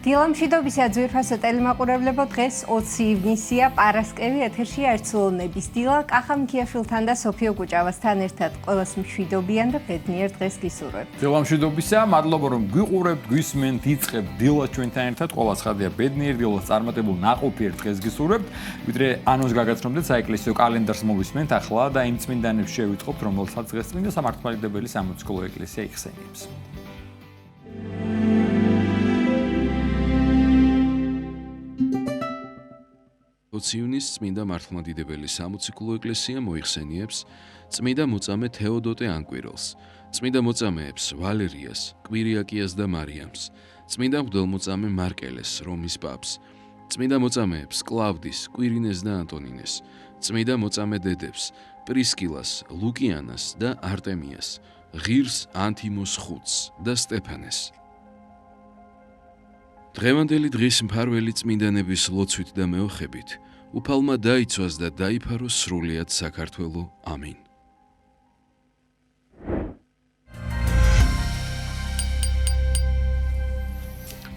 დილამშვიდობისა ძვირფასო ტელემაყურებლებო, დღეს 20 ივნისია, პარასკევი, ეთერშია ერთსულოვნების დილა, კახა მიქიაშვილთან და სოფიო გუჭავასთან ერთად ყველას მშვიდობიან და ბედნიერ დღეს გისურვებთ. დილამშვიდობისა, მადლობა რომ გვიყურებთ, გვისმენთ, იწყებთ დილას ჩვენთან ერთად, ყველას ხადია ბედნიერ დილას წარმატებულ ნაყოფიერ დღეს გისურვებთ. ვიდრე ანონს გაგაცნობდეთ საეკლესიო კალენდარს მოვისმენთ ახლა და იმ წმინდანებს შევიტყობთ, რომელსაც დღეს წმინდა სამართლმადიდებელი სამოციქულო ეკლესია იხსენიებს. 20 ივნისს წმინდა მართლმადიდებელი სამოციქულო ეკლესია მოიხსენიებს წმინდა მოწამე თეოდოტე ანკვირელს, წმინდა მოწამეებს ვალერიას, კვირიაკიას და მარიამს, წმინდა მღვდელმოწამე მარკელეს, რომის პაპს, წმინდა მოწამეებს კლავდის, კვირინეს და ანტონინეს, წმინდა მოწამე დედებს პრისკილას, ლუკიანას და არტემიას, ღირს ანთიმოს ხუთს და სტეფანეს. დღევანდელი დღის მფარველი წმინდანების ლოცვით და მეოხებით უფალმა დაიცვას და დაიფაროს სრულიად საქართველო. ამინ.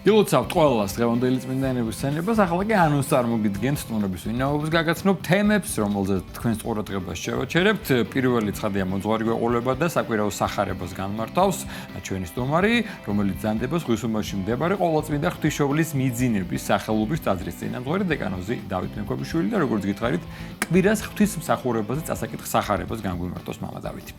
დილოცავთ ყველას დღევანდელი წმინდანების სცენებას, ახლა კი ანონს წარმოგიდგენთ სტუმრების ვინაობას გაგაცნობ თემებს, რომელზეც თქვენს ყურადღებას შევაჩერებთ. პირველი ცხადია მოძღვარი გვეყოლება და საკვირაო სახარებას განმართავს ჩვენი სტუმარი, რომელიც ზანდება ზღვისუმაში მდებარე ყოვლადწმინდა ღვთისმშობლის მიძინების სახელობის ტაძრის წინამძღვარი დეკანოზი დავით მექვაბიშვილი და როგორც გითხარით, კვირას ღვთისმსახურებაზე წასაკითხ სახარებას განგვიმართოს მამა დავითი.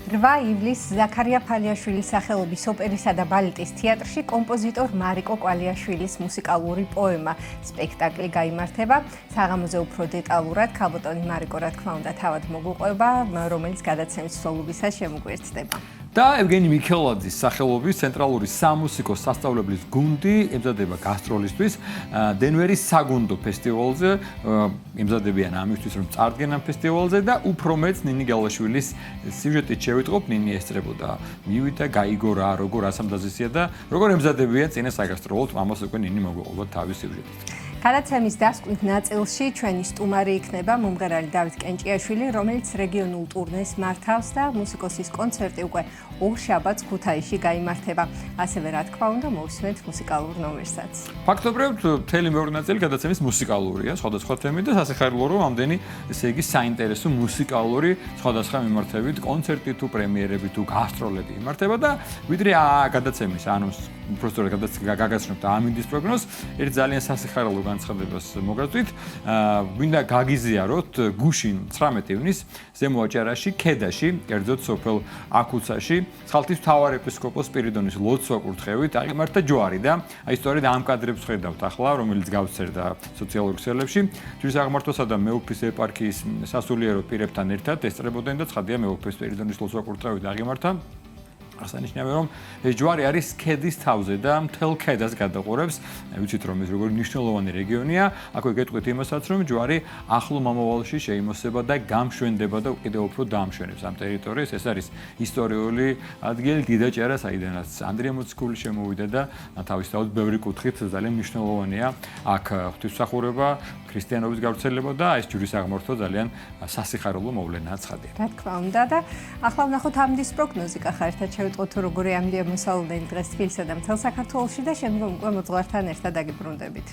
8 ივლისს ზაქარია ფალიაშვილის სახელობის ოპერისა და ბალეტის თეატრში კომპოზიტორ მარიკო კვალიაშვილის მუსიკალური პოემა სპექტაკლი გაიმართება. საღამოზე უფრო დეტალურად ქალბატონი მარიკო, რა თქმა უნდა, თავად მოგუყვება, რომელიც გადაცემის მსვლელობისას შემოგვიერთდება. და ევგენი მიქელაძის სახელობის ცენტრალური სამუსიკო სასწავლებლის გუნდი ემზადება გასტროლისთვის დენვერის საგუნდო ფესტივალზე. ემზადებიან ამისთვის, რომ წარდგენ ამ ფესტივალზე და უფრო მეც ნინი გალაშვილის სიუჟეტით შევიტყობ. ნინი ესწრებოდა მივიდა, გაიგო რა, როგორ ასამდაზისია და როგორ ემზადებიან წინა საგასტროლოდ. ამას უკვე ნინი მოგვეყოლოთ თავის სიუჟეტით. გადაცემის დასკვნით ნაწილში ჩვენი სტუმარი იქნება მომღერალი დავით კენჭიაშვილი, რომელიც რეგიონულ ტურნეს მართავს და მუსიკოსის კონცერტი უკვე ორშაბათს ქუთაისში გაიმართება. ასევე რა თქმა უნდა მოვისმენთ მუსიკალურ ნომერსაც. ფაქტობრივად მთელი მეორე ნაწილი გადაცემის მუსიკალურია, სხვადასხვა თემით და სასიხარულო რომ ამდენი, ესე იგი, საინტერესო მუსიკალური სხვადასხვა მიმართებით, კონცერტი თუ პრემიერები თუ გასტროლები იმართება და ვიდრე გადაცემის ანონს უბრალოდ გაგაცნობთ ამინდის პროგნოზს, ერთ ძალიან სასიხარულო განცხადებას მოგაწვით. ვინდა გაგიზიაროთ გუშინ 19 ივნისს ზემო აჭარაში, ქედაში, კერძოდ სოფელ აქუცაში, ცალთის მთავარ ეპისკოპოს სპირიდონის ლოცვა კურთხევით აღიმართა ჯვარი და აი სწორედ ამ კადრებს ხედავთ ახლა, რომელიც გავწერდა სოციალურ ქსელებში. ჯვრის აღმართვასა და მეუფის ეპარქიის სასულიერო პირებთან ერთად ესწრებოდნენ და ცხადია მეუფის სპირიდონის ლოცვა კურთხევით აღიმართა. აღსანიშნავია, რომ ეს ჯვარი არის ქედის თავზე და მთელ ქედას გადაყურებს. ვიცით, რომ ეს როგორი მნიშვნელოვანი რეგიონია. აქვე გეტყვით იმასაც, რომ ჯვარი ახლო მომავალში შეიმოსება და გამშვენდება და კიდევ უფრო დაამშვენებს ამ ტერიტორიას. ეს არის ისტორიული ადგილი დიდაჭერა, საიდანაც ანდრია მოციქული შემოვიდა და თავისთავად ბევრი კუთხით ძალიან მნიშვნელოვანია აქ ღვთისმსახურება, ქრისტიანობის გავრცელება და ეს ჯვრის აღმართვა ძალიან სასიხარულო მოვლენაა ცხადია. რა თქმა უნდა და ახლა ვნახოთ ამინდის პროგნოზი, კახა ერთად შევიტყოთ თუ როგორი ამინდია მოსალოდნელი დღეს თბილისსა და მთელ საქართველოში და შემდგომ უკვე მოძღვართან ერთად დაგიბრუნდებით.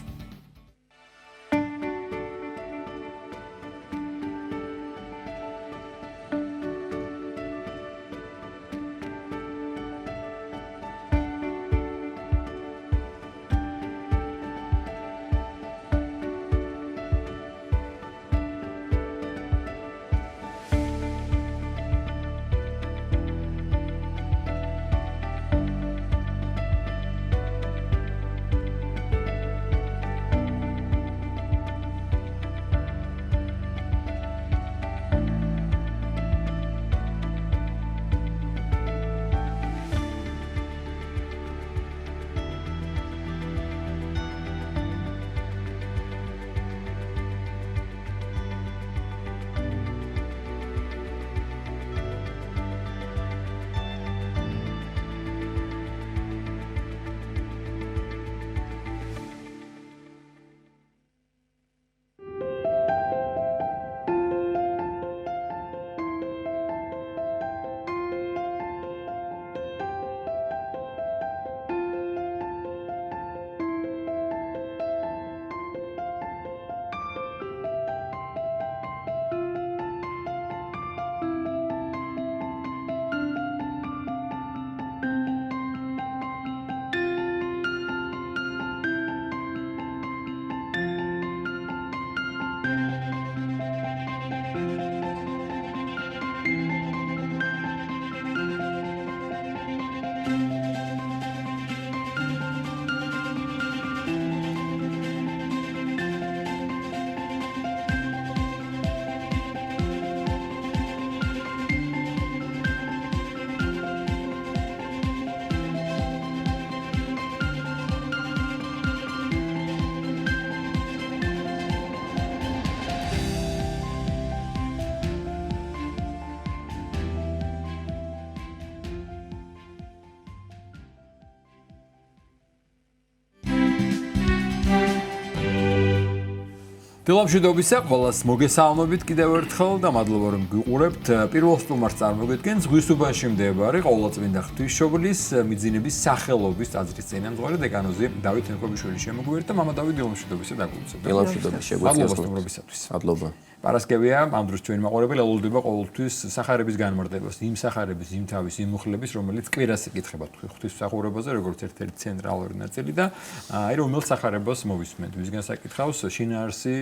დილამშვიდობისა ყველას მოგესალმებით კიდევ ერთხელ და მადლობა რომ გიყურებთ. პირველ სტუმარს წარმოგიდგენს ზღვისუბანში მდებარე ყოვლადწმინდა ღვთისმშობლის მიძინების სახელობის ტაძრის წინამძღვარი დეკანოზი დავით ნიკობიშვილის შემოგვიერთდა და მამა დავით დილამშვიდობისა დაგულოცებთ. დილამშვიდობისა შეგვიძლია სტუმრობისათვის. მადლობა. პარასკევია ამ დროს ჩვენი მაყურებელი ელოდება ყოველთვის სახარების განმარტებას, იმ სახარების, იმ თავის, იმ მუხლების, რომელიც კვირას იკითხება ღვთისმსახურებაზე, როგორც ერთ-ერთი ცენტრალური ნაწილი და აი რომელ სახარებას მოვისმენთ, ვისგან საკითხავს შინაარსი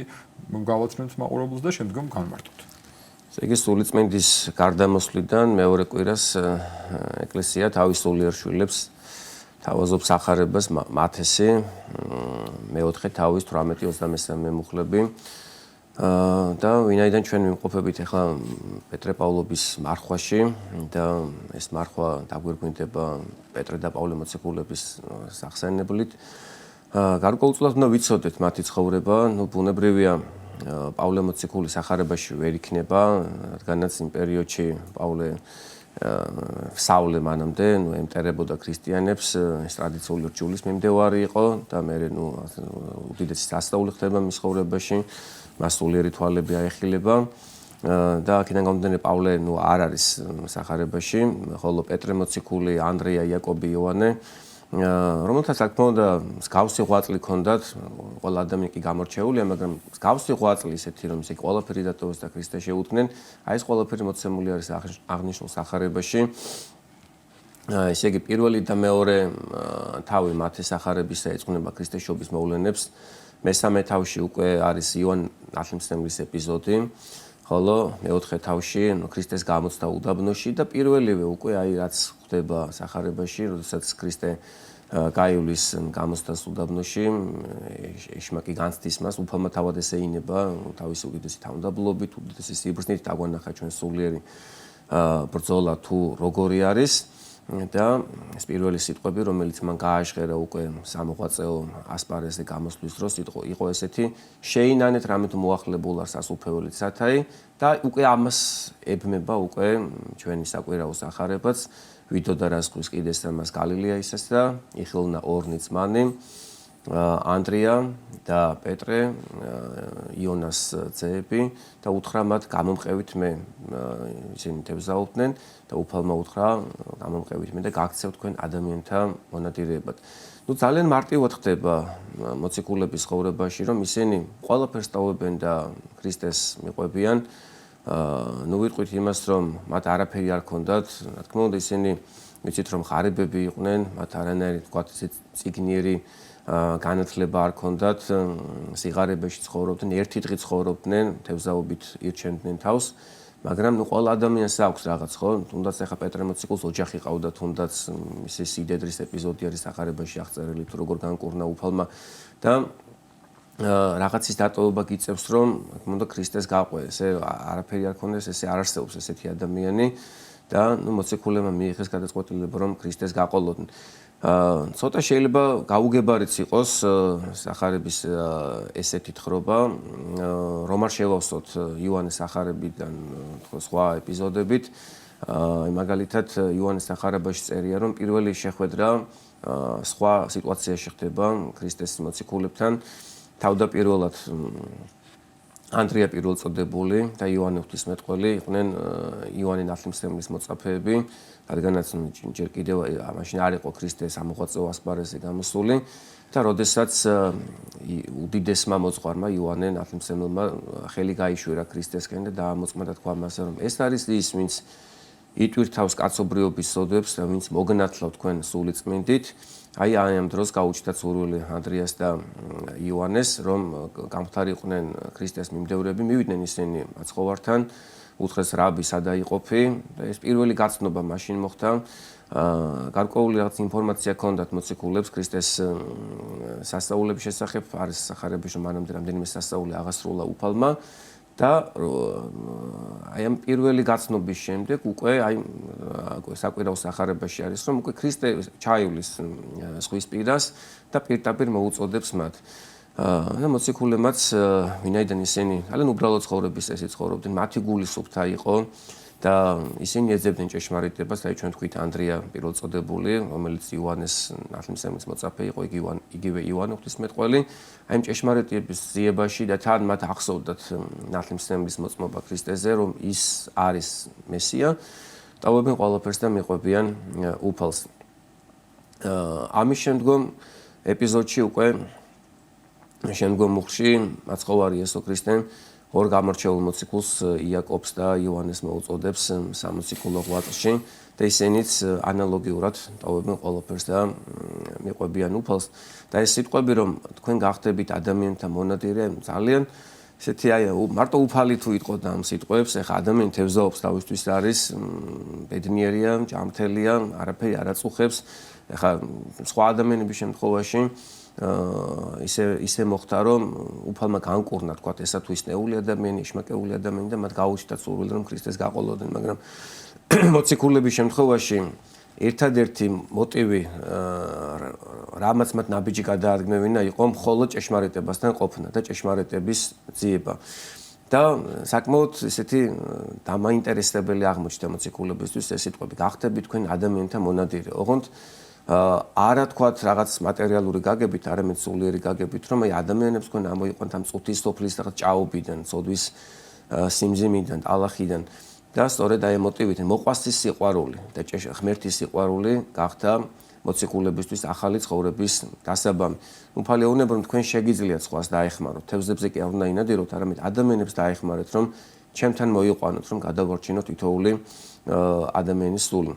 გავაცნობთ მაყურებელს და შემდგომ განმარტოთ. ესე იგი სულიწმინდის გარდამოსვლიდან მეორე კვირას ეკლესია თავის სულიერ შვილებს თავაზობს სახარებას მათესი მეოთხე თავის 18-23 მუხლები და ვინაიდან ჩვენ ვიმყოფებით ახლა პეტრე პავლობის მარხვაში და ეს მარხვა დაგვირგვინდება პეტრე და პავლე მოციქულების სახსენებლით გარკვეულწილად უნდა ვიცოდეთ მათი ცხოვრება, ბუნებრივია პავლე მოციქული სახარებაში ვერ იქნება, რადგანაც იმ პერიოდში პავლე საულე მანამდე ემტერებოდა ქრისტიანებს, ეს ტრადიციული რჯულის მიმდევარი იყო და მე უდიდესი სასწაული ხდება მის ცხოვრებაში, მას სულიერი თვალები აეხილება და აქედან გამომდინარე პავლე არ არის სახარებაში, ხოლო პეტრე მოციქული, ანდრია, იაკობი, იოანე რომელთაც რა თქმა უნდა მსგავსი ღვაწლი ჰქონდათ, ყველა ადამიანი კი გამორჩეულია, მაგრამ მსგავსი ღვაწლი ისეთი რომ ისე ყველაფერი დატოვეს და ქრისტეს შეუდგნენ, აი ეს ყველაფერი მოცემული არის აღნიშნულ სახარებაში. ესე იგი პირველი და მეორე თავი მათი სახარებისა ეძღვნება ქრისტესშობის მოვლენებს, მესამე თავში უკვე არის იოან ნათლისმცემლის ეპიზოდი, ხოლო მეოთხე თავში ქრისტეს გამოცდა უდაბნოში და პირველივე უკვე აი რაც ხდება სახარებაში, როდესაც ქრისტე გაივლის გამოცდას უდაბნოში, ეშმაკი განცდის მას, უფალმა თავად ესე ინება თავისი უდიდესი თავმდაბლობით, უდიდესი სიბრძნით დაგვანახა ჩვენ სულიერი ბრძოლა თუ როგორი არის და ეს პირველი სიტყვები, რომელიც მან გააჟღერა უკვე სამოღვაწეო ასპარეზზე გამოსვლის დროს, იყო ესეთი: შეინანეთ რამე თუ მოახლებულ არ სასუფეველით სათაი და უკვე ამას ებმება უკვე ჩვენი საკვირაო სახარებაც, ვიდო და რასხვის კიდეს და მას გალილეისას და იხილნა ორნი ძმანი, ანდრია და პეტრე, იონას ძეები და უთხრა მათ გამომყევით მე, ისინი თევზაობდნენ და უფალმა უთხრა გამომყევით მე და გაქცევთ თქვენ ადამიანთა მონადირეებად. ძალიან მარტივად ხდება მოციქულების ცხოვრებაში, რომ ისინი ყველაფერს ტოვებენ და ქრისტეს მიყვებიან. ვიტყვით იმას, რომ მათ არაფერი არ ქონდათ, რა თქმა უნდა ისინი ვიცით რომ ღარიბები იყვნენ, მათ არანაირი თქვა წიგნიერი განათლება არ ქონდათ, სიღარიბეში ცხოვრობდნენ, ერთი დღე ცხოვრობდნენ, თევზაობით ირჩენდნენ თავს, მაგრამ ყველა ადამიანს აქვს რაღაც, ხო? თუნდაც ახლა პეტრე მოციქულს ოჯახი ყავდა, თუნდაც ისე სიდედრის ეპიზოდი არის სახარებაში აღწერილი, თუ როგორ განკურნა უფალმა და რაღაცის დატოვება გიწევს, რომ თქმა უნდა ქრისტეს გაყვე, ესე არაფერი არ ქონდეს, ესე არ არსებობს ესეთი ადამიანი და მოციქულებმა მიიღეს გადაწყვეტილება, რომ ქრისტეს გაყოლოდნენ. ცოტა შეიძლება გაუგებარიც იყოს სახარების ესეთი თხრობა, რომ არ შევავსოთ იოანეს სახარებიდან სხვა ეპიზოდებით. მაგალითად იოანეს სახარებაში წერია, რომ პირველი შეხვედრა სხვა სიტუაციაში ხდება ქრისტეს მოციქულებთან. თავდაპირველად ანდრია პირველწოდებული და იოანე ღვთისმეტყველი იყვნენ იოანე ნათლისმცემლის მოწაფეები, რადგანაც ჯერ კიდევ მაშინ არ იყო ქრისტეს ამოღვაწეო ასპარეზზე გამოსული და როდესაც უდიდესმა მოძღვარმა იოანე ნათლისმცემელმა ხელი გაიშვირა ქრისტესკენ და დაამოწმა და თქვა მასე, რომ ეს არის ის, ვინც იტვირთავს კაცობრიობის სოდებს და ვინც მოგნათლავ თქვენ სულიწმინდით. აი ამ დროს გაუჩნდათ სურვილი ანდრიას და იოანეს, რომ გამხდარიყვნენ ქრისტეს მიმდევრები, მივიდნენ ისინი მაცხოვართან, უთხრეს რაბი სადაიყოფი და ეს პირველი გაცნობა მაშინ მოხდა. გარკვეული რაღაც ინფორმაცია ჰქონდათ მოციქულებს ქრისტეს სასწაულების შესახებ, არის სახარებაში რომ მანამდე რამდენიმე სასწაული აღასრულა უფალმა და აი ამ პირველი გაცნობის შემდეგ უკვე აი საკვირაო სახარებაში არის, რომ უკვე ქრისტე ჩაივლის ზღვის პირას და პირდაპირ მოუწოდებს მათ. და მოციქულებმაც ვინაიდან ისინი ძალიან უბრალო ცხოვრების წესით ცხოვრობდნენ, მათი გული სუფთა იყო და ისინი ეძებდნენ ჭეშმარიტებას, აი ჩვენ თქვით ანდრია პირველწოდებული, რომელიც იოანეს ნათლისმცემლის მოწაფე იყო, იგივე იოანე ღვთისმეტყველი, აი ამ ჭეშმარიტების ძიებაში და თან მათ ახსოვდათ ნათლისმცემლის მოწმობა ქრისტეზე, რომ ის არის მესია, ტოვებენ ყველაფერს და მიყვებიან უფალს. ამის შემდგომ ეპიზოდში უკვე შემდგომ მუხლში მაცხოვარი იესო ქრისტემ ორ გამორჩეულ მოციქულს იაკობს და იოანეს მოუწოდებს სამოციქულო ღვაწლში და ისინიც ანალოგიურად ტოვებენ ყველაფერს და მიყვებიან უფალს და ეს სიტყვები რომ თქვენ გახდებით ადამიანთა მონადირე ძალიან ესეთი აი მარტო უფალი თუ იტყოდა ამ სიტყვებს ეხა ადამიანი თევზაობს თავისთვის არის ბედნიერია ჯანმრთელია არაფერი არ აწუხებს ეხა სხვა ადამიანების შემთხვევაში ისე მოხდა რომ უფალმა განკურნა თქვა ესა თუ ის ნეული ადამიანი, შმაკეული ადამიანი და მათ გაუჩნდათ სურვილი რომ ქრისტეს გაყოლოდნენ, მაგრამ მოციქულების შემთხვევაში ერთადერთი მოტივი რამაც მათ ნაბიჯი გადაადგმევინა იყო მხოლოდ ჭეშმარიტებასთან ყოფნა და ჭეშმარიტების ძიება. და საკმაოდ ესეთი დამაინტერესებელი აღმოჩნდა მოციქულებისთვის ეს სიტყვები გახდებით თქვენ ადამიანთა მონადირე. ოღონდ არა თქვათ რაღაც მატერიალური გაგებით, არამედ სულიერი გაგებით, რომ აი ადამიანებს თქვენ ამოიყვანთ ამ წუთის სოფლის რაღაც ჭაობიდან, ცოდვის სიმძიმიდან, ტალახიდან და სწორედ აი მოტივით მოყვასის სიყვარული და ღმერთის სიყვარული გახდა მოციქულებისთვის ახალი ცხოვრების დასაბამი. უფალი ეუბნება რომ თქვენ შეგიძლიათ სხვას დაეხმაროთ, თევზებზე კი არ უნდა ინადიროთ, არამედ ადამიანებს დაეხმარეთ, რომ ჩემთან მოიყვანოთ, რომ გადავარჩინოთ თითოეული ადამიანის სული.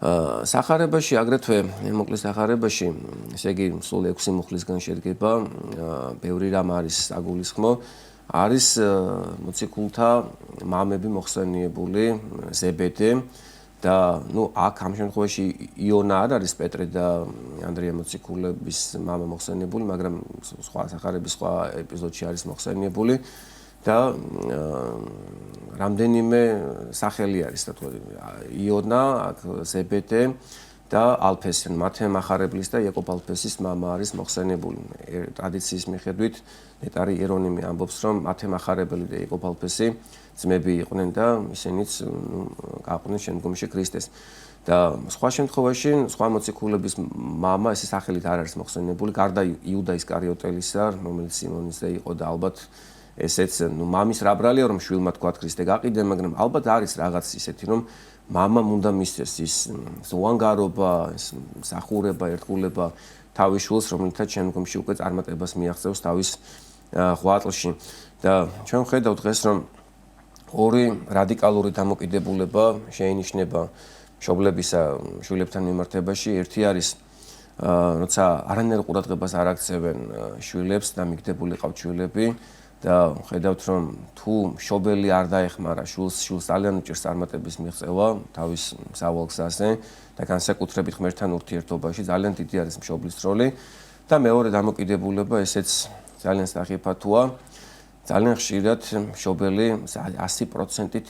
სახარებაში აგრეთვე მოკლე სახარებაში ესე იგი სულ 6 მუხლისგან შედგება ბევრი რამ არის აგულისხმო არის მოციქულთა მამები მოხსენიებული ზებედე და ნუ აქ ამ შემთხვევაში იონა არ არის პეტრე და ანდრია მოციქულების მამა მოხსენიებული მაგრამ სხვა სახარების სხვა ეპიზოდში არის მოხსენიებული და რამდენიმე სახელი არის და თქვა იონა, ზებედე და ალფესი, მათე მახარებლის და იაკობ ალფესის მამა არის მოხსენებული. ტრადიციის მიხედვით ნეტარი იერონიმი ამბობს, რომ მათე მახარებელი და იაკობ ალფესი ძმები იყვნენ და ისინიც გაყვნენ შემდგომში ქრისტეს. და სხვა შემთხვევაში სხვა მოციქულების მამა ესე სახელით არ არის მოხსენებული, გარდა იუდა ისკარიოტელისა, რომელიც სიმონისზე იყო და ალბათ ესეც ნუ მამის რა ბრალია რომ შვილმა თქვა ქრისტე გაყიდე, მაგრამ ალბათ არის რაღაც ისეთი რომ მამამ უნდა მისცეს ის ზოანგარობა, ეს სახურება, ერთგულება თავის შვილს, რომელთაც შემდგომში უკვე წარმატებას მიაღწევს თავის ღვაწლში. და ჩვენ ვხედავთ დღეს რომ ორი რადიკალური დამოკიდებულება შეინიშნება მშობლებისა შვილებთან მიმართებაში. ერთი არის როცა არანაირ ყურადღებას არ აქცევენ შვილებს და მიგდებული ყავთ შვილები და ხედავთ რომ თუ მშობელი არ დაეხმარა შვილს ძალიან უჭირს წარმატების მიღწევა თავის სავალ გზაზე და განსაკუთრებით ღმერთთან ურთიერთობაში ძალიან დიდი არის მშობლის როლი და მეორე დამოკიდებულება ესეც ძალიან სახიფათოა ძალიან ხშირად მშობელი 100%-ით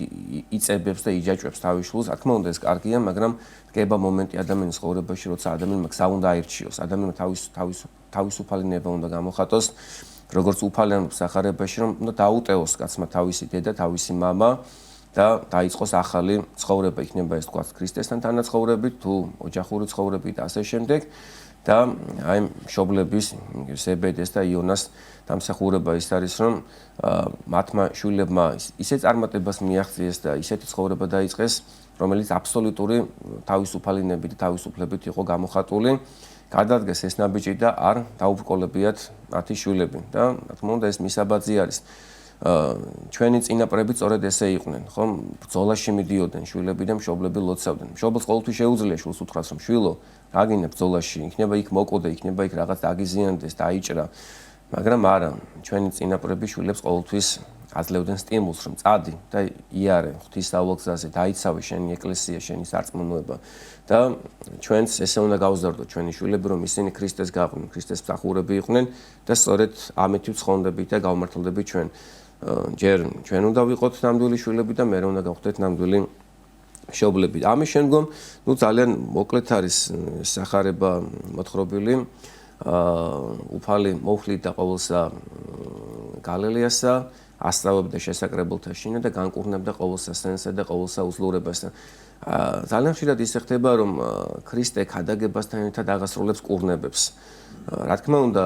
იწებებს და იჯაჭვებს თავის შვილს. რა თქმა უნდა ეს კარგია, მაგრამ დგება მომენტი ადამიანის ცხოვრებაში, როცა ადამიანმა გზა უნდა აირჩიოს, ადამიანმა თავისუფალი ნება უნდა გამოხატოს. როგორც უფალიან სახარებაში რომ უნდა დაუტევოს კაცმა თავისი დედა, თავისი მამა და დაიწყოს ახალი ცხოვრება, იქნება ეს თქვა ქრისტესთან თანაცხოვრებით, თუ ოჯახური ცხოვრებით და ასე შემდეგ და აი მშობლების ზებედეს და იონას დამსახურება ის არის რომ მათმა შვილებმა ისე წარმატებას მიაღწიეს და ისეთი ცხოვრება დაიწყეს, რომელიც აბსოლუტური თავისუფალინებით და თავისუფლებით იყო გამოხატული. გადადგეს ეს ნაბიჯი და არ დაუბრკოლებიათ მათი შვილები და რა თქმა უნდა ეს მისაბაძი არის. ჩვენი წინაპრები სწორედ ესე იყვნენ, ხომ? ბრძოლაში მიდიოდნენ შვილები და მშობლები ლოცავდნენ. მშობელს ყოველთვის შეუძლია შვილს უთხრას რომ შვილო, რა გინდა ბრძოლაში, იქნება იქ მოკოდე, იქნება იქ რაღაც დაგიზიანდეს, დაიჭრა. მაგრამ არა, ჩვენი წინაპრები შვილებს ყოველთვის აძლევდნენ სტიმულს რომ წადი და იარე ღვთის სავალგზაზე, დაიცავე შენი ეკლესია, შენი სარწმუნოება და ჩვენც ესე უნდა გავზარდოთ ჩვენი შვილები რომ ისინი ქრისტეს გაყვნენ, ქრისტეს მსახურები იყვნენ და სწორედ ამით ვცხონდებით და გავმართლდებით ჩვენ. ჯერ ჩვენ უნდა ვიყოთ ნამდვილი შვილები და მე უნდა გავხდეთ ნამდვილი მშობლები. ამის შემდგომ, ნუ ძალიან მოკლედ არის სახარება მოთხრობილი. უფალი მოხლიდა ყოველსა გალილეასა, ასწავლებდა შესაკრებულთა შინა და განკურნებდა ყოველსა სენსა და ყოველსა უძლურებასა. ძალიან ხშირად ისე ხდება, რომ ქრისტე ქადაგებასთან ერთად აღასრულებს კურნებებს. რა თქმა უნდა,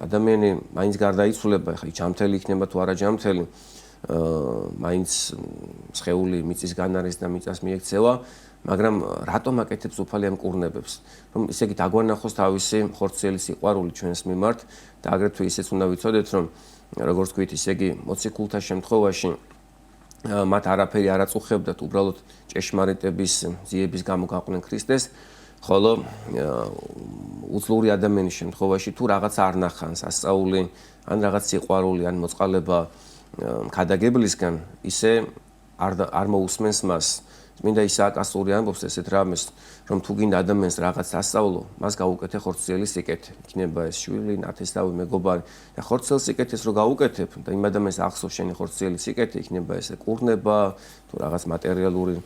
ადამიანი მაინც გარდაიცვლება, ხა ჯამთელი იქნება თუ არა ჯამთელი, მაინც სხეული მიწისგან არის და მიწას მიექცევა, მაგრამ რატომ აკეთებს უფალი ამ კურნებებს? რომ ისე იგი დაგვანახოს თავისი ხორციელი სიყვარული ჩვენს მიმართ და აგრეთვე ისეც უნდა ვიცოდეთ, რომ როგორც ვთქვით, ისე იგი მოციქულთა შემთხვევაში მათ არაფერი არ აწუხებდათ, უბრალოდ ჭეშმარიტების ძიების გამო გაყვნენ ქრისტეს, ხოლო უძლური ადამიანის შემთხვევაში თუ რაღაც არ ნახან სასწაული, ან რაღაც სიყვარული, ან მოწყალება ქადაგებლისგან, ისე არ მოусმენს მას. წმინდა ისააკასური ამბობს ესეთ რამეს, რომ თუ გინდა ადამიანს რაღაც ასწავლო, მას გაუკეთე ხორციელი სიკეთე. იქნება ეს შვილი, ნათესავი, მეგობარი. და ხორციელ სიკეთეს რო გაუკეთებ და იმ ადამიანს ახსოვს შენი ხორციელი სიკეთე, იქნება ესე კურნება, თუ რაღაც მატერიალური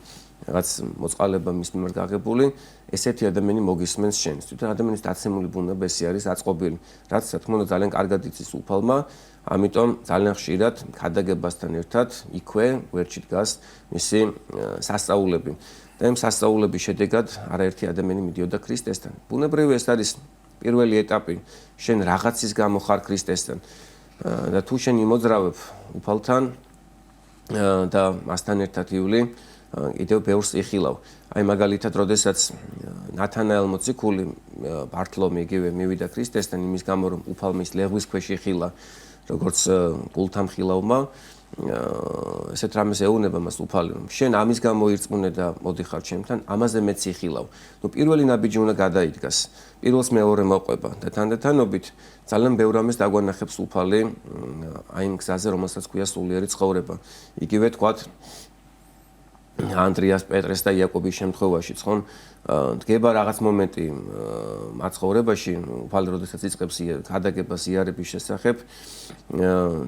რაღაც მოწყალება მის მიმართ გაღებული, ესეთი ადამიანი მოგისმენს შენს. თვითონ ადამიანის დაცემული ბუნება ესე არის აწყობილი, რაც რა თქმა უნდა ძალიან კარგად იცის უფალმა, ამიტომ ძალიან ხშირად ქადაგებასთან ერთად იქვე გვერდში დგას მისი სასწაულები. და იმ სასწაულების შედეგად არაერთი ადამიანი მიდიოდა ქრისტესთან. ბუნებრივი ეს არის პირველი ეტაპი, შენ რაღაცის გამო ხარ ქრისტესთან. და თუ შენ იმოძრავებ უფალთან და მასთან ერთად ივლი, კიდევ ბევრს იხილავ. აი მაგალითად, როდესაც ნათანაელ მოციქული ბართლომე იგივე მივიდა ქრისტესთან იმის გამო, რომ უფალმა ის ლეღვის ქვეშ იხილა, როგორც გულთამხილავმა, ესეთ რამეს ეუბნება მას უფალი, რომ შენ ამის გამო ირწმუნე და მოდიხარ ჩემთან, ამაზე მეც იხილავ. ნუ პირველი ნაბიჯი უნდა გადაიდგას. პირველს მეორე მოყვება და თანდათანობით ძალიან ბევრ რამეს დაგვანახებს უფალი აი იმ გზაზე, რომელსაც ქვია სულიერი ცხოვრება. იგივე თქვათ ანდრიას, პეტრეს და იაკობის შემთხვევაშიც, ხომ? დგება რაღაც მომენტი მათ ცხოვრებაში, უფალი როდესაც იწყებს ქადაგებას იარების შესახებ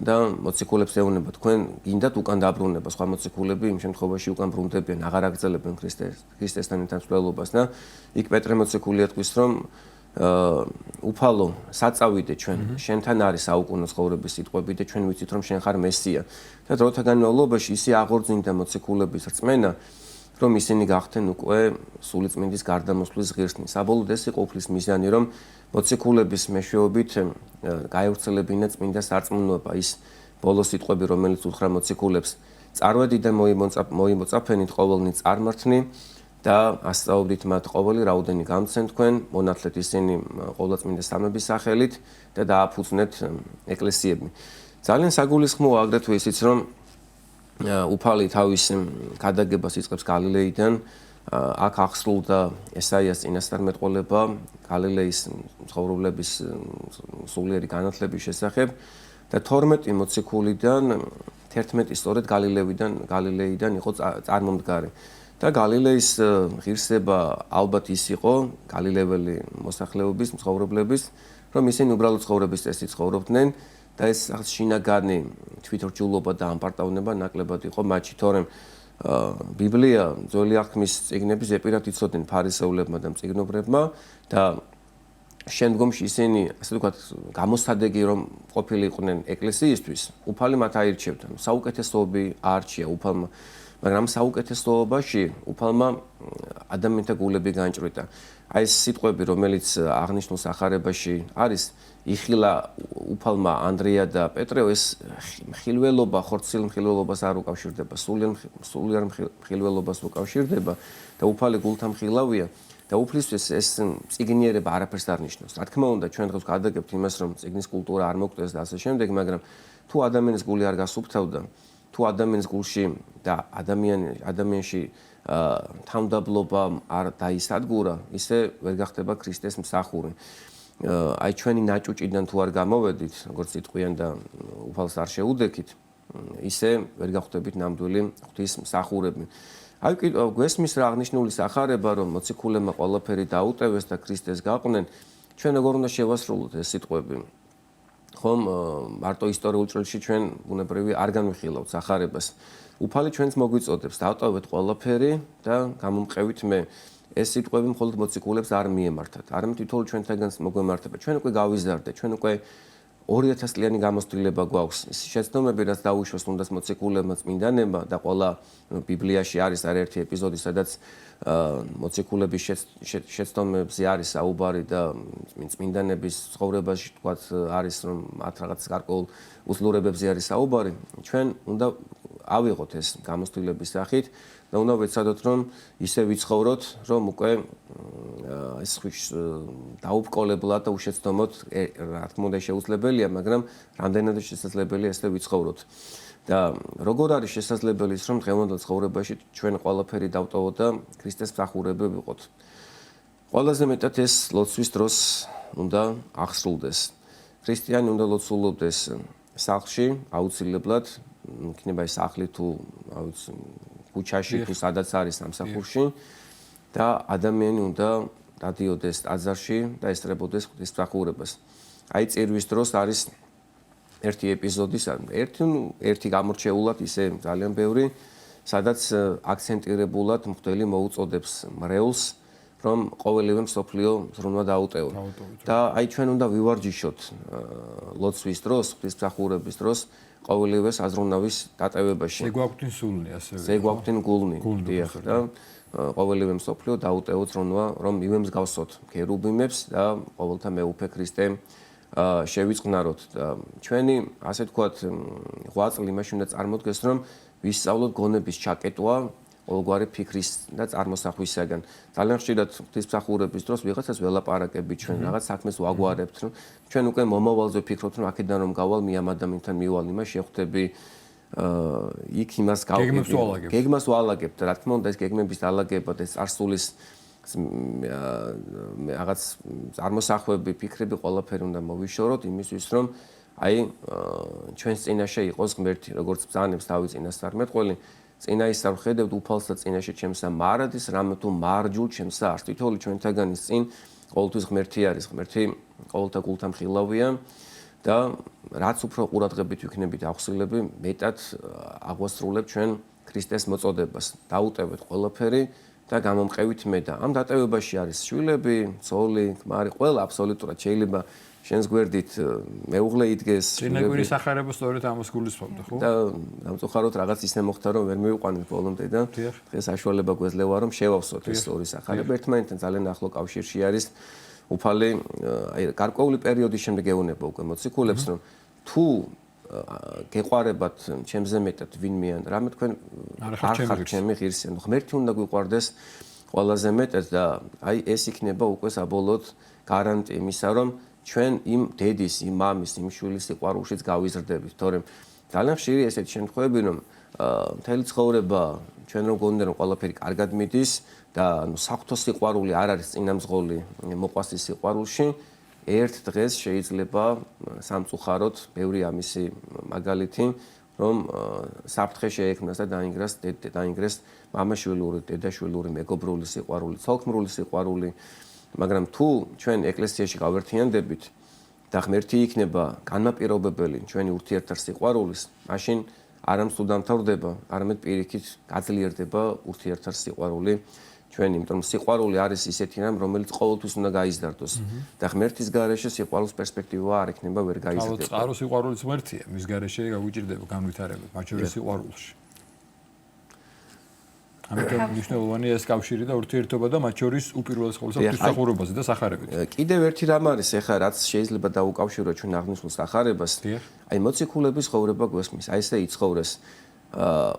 და მოციქულებს ეუბნება, თქვენ გინდათ უკან დაბრუნება, სხვა მოციქულები იმ შემთხვევაში უკან ბრუნდებიან, აღარ აგრძელებენ ქრისტესთან ერთად მსვლელობას და იქ პეტრე მოციქული ეტყვის, რომ უფალო, საწავიდე ჩვენ, შენთან არის საუკუნო ცხოვრების სიტყვები და ჩვენ ვიცით, რომ შენ ხარ მესია. და დროთა განმავლობაში ისე აღორძინდა მოციქულების რწმენა, რომ ისინი გახდნენ უკვე სულიწმინდის გარდამოსვლის ღირსნი. საბოლოოდ ეს იყო უფლის მიზანი, რომ მოციქულების მეშვეობით გაევრცელებინა წმინდა სარწმუნოება, ის ბოლო სიტყვები, რომელიც უთხრა მოციქულებს, წარვედიდან მოიმოწაფენით ყოველნი წარმართნი და ასწავლდით მათ ყოველი რაოდენი გამცენ თქვენ, მონათლეთ ისინი ყოვლადწმინდა სამების სახელით და დააფუძნეთ ეკლესიები. ძალიან საგულისხმოა აგრეთვე ისიც, რომ უფალი თავის ქადაგებას იწყებს გალილეიდან, აქ აღსრულდა ესაიას წინასწარმეტყველება გალილეის ცხოვრებლების სულიერი განათლების შესახებ და 12 მოციქულიდან 11 სწორედ გალილეიდან იყო წარმომდგარი. და გალილეის ღირსება ალბათ ის იყო გალილეველი მოსახლეობის მცხოვრებლების, რომ ისინი უბრალოდ ცხოვრების წესით ცხოვრობდნენ და ეს შინაგანი თვითრჯულობა და ამპარტავნება ნაკლებად იყო მათში, თორემ ბიბლია ძველი აღთქმის წიგნები ზეპირად იცოდნენ ფარისეულებმა და მწიგნობრებმა და შემდგომში ისინი, ასე ვთქვათ, გამოსადეგი რომ ყოფილიყვნენ ეკლესიისთვის, უფალი მათ აირჩევდა. საუკეთესოები აარჩია უფალმა, მაგრამ საუკეთესოობაში უფალმა ადამიანთა გულები განჭვრიტა. აი ეს სიტყვები, რომელიც აღნიშნულ სახარებაში არის, იხილა უფალმა ანდრია და პეტრე, ეს მხილველობა, ხორციელ მხილველობას არ უკავშირდება, სულიერ მხილველობას უკავშირდება და უფალი გულთამხილავია და უფლისთვის ეს წიგნიერება არაფერს არ ნიშნავს. რა თქმა უნდა, ჩვენ დღეს გადაგებთ იმას, რომ წიგნის კულტურა არ მოკვდეს და ასე შემდეგ, მაგრამ თუ ადამიანის გული არ გასუფთავდა, თუ ადამიანის გულში და ადამიანში თავმდაბლობა არ დაისადგურა, ისე ვერ გახდება ქრისტეს მსახური. აი ჩვენი ნაჭუჭიდან თუ არ გამოვედით, როგორც იტყვიან და უფალს არ შეუდექით, ისე ვერ გახვდებით ნამდვილი ღვთის მსახურები. აი გვესმის რა აღნიშნული სახარება, რომ მოციქულებმა ყველაფერი დაუტევეს და ქრისტეს გაყვნენ, ჩვენ როგორ უნდა შევასრულოთ ეს სიტყვები? ხომ მარტო ისტორიულ ჭრილში ჩვენ ბუნებრივი არ განვიხილავთ სახარებას. უფალი ჩვენს მოგვიწოდებს, დავტოვეთ ყველაფერი და გამომყევით მე. ეს სიტყვები მხოლოდ მოციქულებს არ მიემართათ, არამედ თითოეულ ჩვენთაგანს მოგვემართება. ჩვენ უკვე გავიზარდეთ, ჩვენ უკვე 2000 წლიანი გამოცდილება გვაქვს. ის შეცდომები, რაც დაუშვეს თუნდაც მოციქულებმა, წმინდანებმა და ყველა ბიბლიაში არის არაერთი ეპიზოდი, სადაც მოციქულების შეცდომებზე არის საუბარი და წმინდანების ცხოვრებაში თქვათ არის რომ მათ რაღაც გარკვეულ უძლურებებზე არის საუბარი. ჩვენ უნდა ავიღოთ ეს გამოცდილების სახით და უნდა ვეცადოთ რომ ისე ვიცხოვროთ, რომ უკვე ეს დაუბრკოლებლად და უშეცდომოდ რა თქმა უნდა შეუძლებელია, მაგრამ რამდენადაც შესაძლებელია ესე ვიცხოვროთ. და როგორ არის შესაძლებელი ის რომ დღევანდელ ცხოვრებაში ჩვენ ყველაფერი დავტოვოთ და ქრისტეს მსახურები ვიყოთ. ყველაზე მეტად ეს ლოცვის დროს უნდა აღსრულდეს. ქრისტიანი უნდა ლოცულობდეს სახლში, აუცილებლად, იქნება ეს სახლი თუ ქუჩაში თუ სადაც არის სამსახურში და ადამიანი უნდა დადიოდეს ტაძარში და ესწრებოდეს ღვთის მსახურებას. აი წირვის დროს არის ერთი ეპიზოდი, ერთი გამორჩეულად ისე ძალიან ბევრი, სადაც აქცენტირებულად მღვდელი მოუწოდებს მრევლს, რომ ყოველივე მსოფლიო ზრუნვა დაუტევო. და აი ჩვენ უნდა ვივარჯიშოთ ლოცვის დროს, ღვთის მსახურების დროს ყოველივე საზრუნავის დატევებაში. ზეგვაგვთინ სულნი ასევე. ზეგვაგვთინ გულნი. დიახ და ყოველივე მსოფლიო დაუტევო ზრუნვა, რომ მივემსგავსოთ ქერუბიმებს და ყოველთა მეუფე ქრისტე შევიწყნაროთ და ჩვენი ასე ვთქვათ ღვაწლი იმაში უნდა წარმოდგეს რომ ვისწავლოთ გონების ჩაკეტვა ყოველგვარი ფიქრის და წარმოსახვისაგან. ძალიან ხშირად ღვთისმსახურების დროს ვიღაცას ველაპარაკებით ჩვენ რაღაც საქმეს ვაგვარებთ რომ ჩვენ უკვე მომავალზე ვფიქრობთ რომ აქედან რომ გავალ მე ამ ადამიანთან მივალ იმას შევხვდები იქ იმას გავიგებ. გეგმას ვალაგებთ რა თქმა უნდა ეს გეგმების დალაგება და ეს წარსულის რაღაც წარმოსახვები, ფიქრები ყველაფერი უნდა მოვიშოროთ იმისთვის რომ აი ჩვენს წინაშე იყოს ღმერთი, როგორც ბრძანებს დავით წინასწარმეტყველი, წინა ისარ ვხედავთ უფალსა წინაშე ჩემსა მარადის, რამე თუ მარჯულ ჩემსა არს. თითოეული ჩვენთაგანის წინ ყოველთვის ღმერთი არის, ღმერთი ყოველთა გულთა მხილავია და რაც უფრო ყურადღებით ვიქნებით ახსილები, მეტად აღვასრულებთ ჩვენ ქრისტეს მოწოდებას. დაუტევეთ ყველაფერი და გამომყევით მე და ამ დატევებაში არის შვილები, ძოლი, ქმარი, ყველა აბსოლუტურად შეიძლება შენს გვერდით მეუღლე იდგეს. წინაგვირის სახარება სწორედ ამას გულისხმობდა, ხო? და დამწუხაროდ რაღაც ისე მოხდა რომ ვერ მივიყვანეთ ბოლომდე და დღეს საშუალება გვეძლევა რომ შევავსოთ ეს ორი სახარება. ერთმანეთთან ძალიან ახლო კავშირში არის უფალი აი გარკვეული პერიოდის შემდეგ ეუბნება უკვე მოციქულებს რომ თუ გეყვარებათ ჩემზე მეტად ვინმე ან რამე თქვენ არ ხართ ჩემი ღირსი ანუ ღმერთი უნდა გვიყვარდეს ყველაზე მეტად და აი ეს იქნება უკვე საბოლოოდ გარანტი იმისა რომ ჩვენ იმ დედის, იმ მამის, იმ შვილის სიყვარულშიც გავიზრდებით, თორემ ძალიან ხშირი ესეთი შემთხვევები რომ მთელი ცხოვრება ჩვენ რომ გონდა რომ ყველაფერი კარგად მიდის და ანუ საღვთო სიყვარული არ არის წინამძღოლი მოყვასის სიყვარულში ერთ დღეს შეიძლება სამწუხაროდ ბევრი ამისი მაგალითი რომ საფრთხე შეექმნას და დაინგრეს მამაშვილური, დედაშვილური, მეგობრული სიყვარული, ცოლქმრული სიყვარული მაგრამ თუ ჩვენ ეკლესიაში გავერთიანდებით და ღმერთი იქნება განმაპირობებელი ჩვენი ურთიერთსიყვარულის, მაშინ არა მსუ დამთავრდება, არამედ პირიქით გაძლიერდება ურთიერთსიყვარული ჩვენი, იმიტომ რომ სიყვარული არის ისეთი რამ, რომელიც ყოველთვის უნდა გაიზარდოს და ღმერთის გარეშე სიყვარულის პერსპექტივა არ იქნება ვერ გაიზარდება. წყარო სიყვარულიც ღმერთია, მის გარეშე გაგვიჭირდება განვითარება, მათ შორის სიყვარულში. ამიტომ მნიშვნელოვანია ეს კავშირი და ურთიერთობა და მათ შორის უპირველეს ყოვლისა ღვთისმსახურებაზე და სახარებით. კიდევ ერთი რამ არის, ეხლა რაც შეიძლება დაუკავშიროთ ჩვენ აღნიშნულ სახარებას. აი მოციქულების ხოვრება გვესმის, აი ესე იცხოვრეს.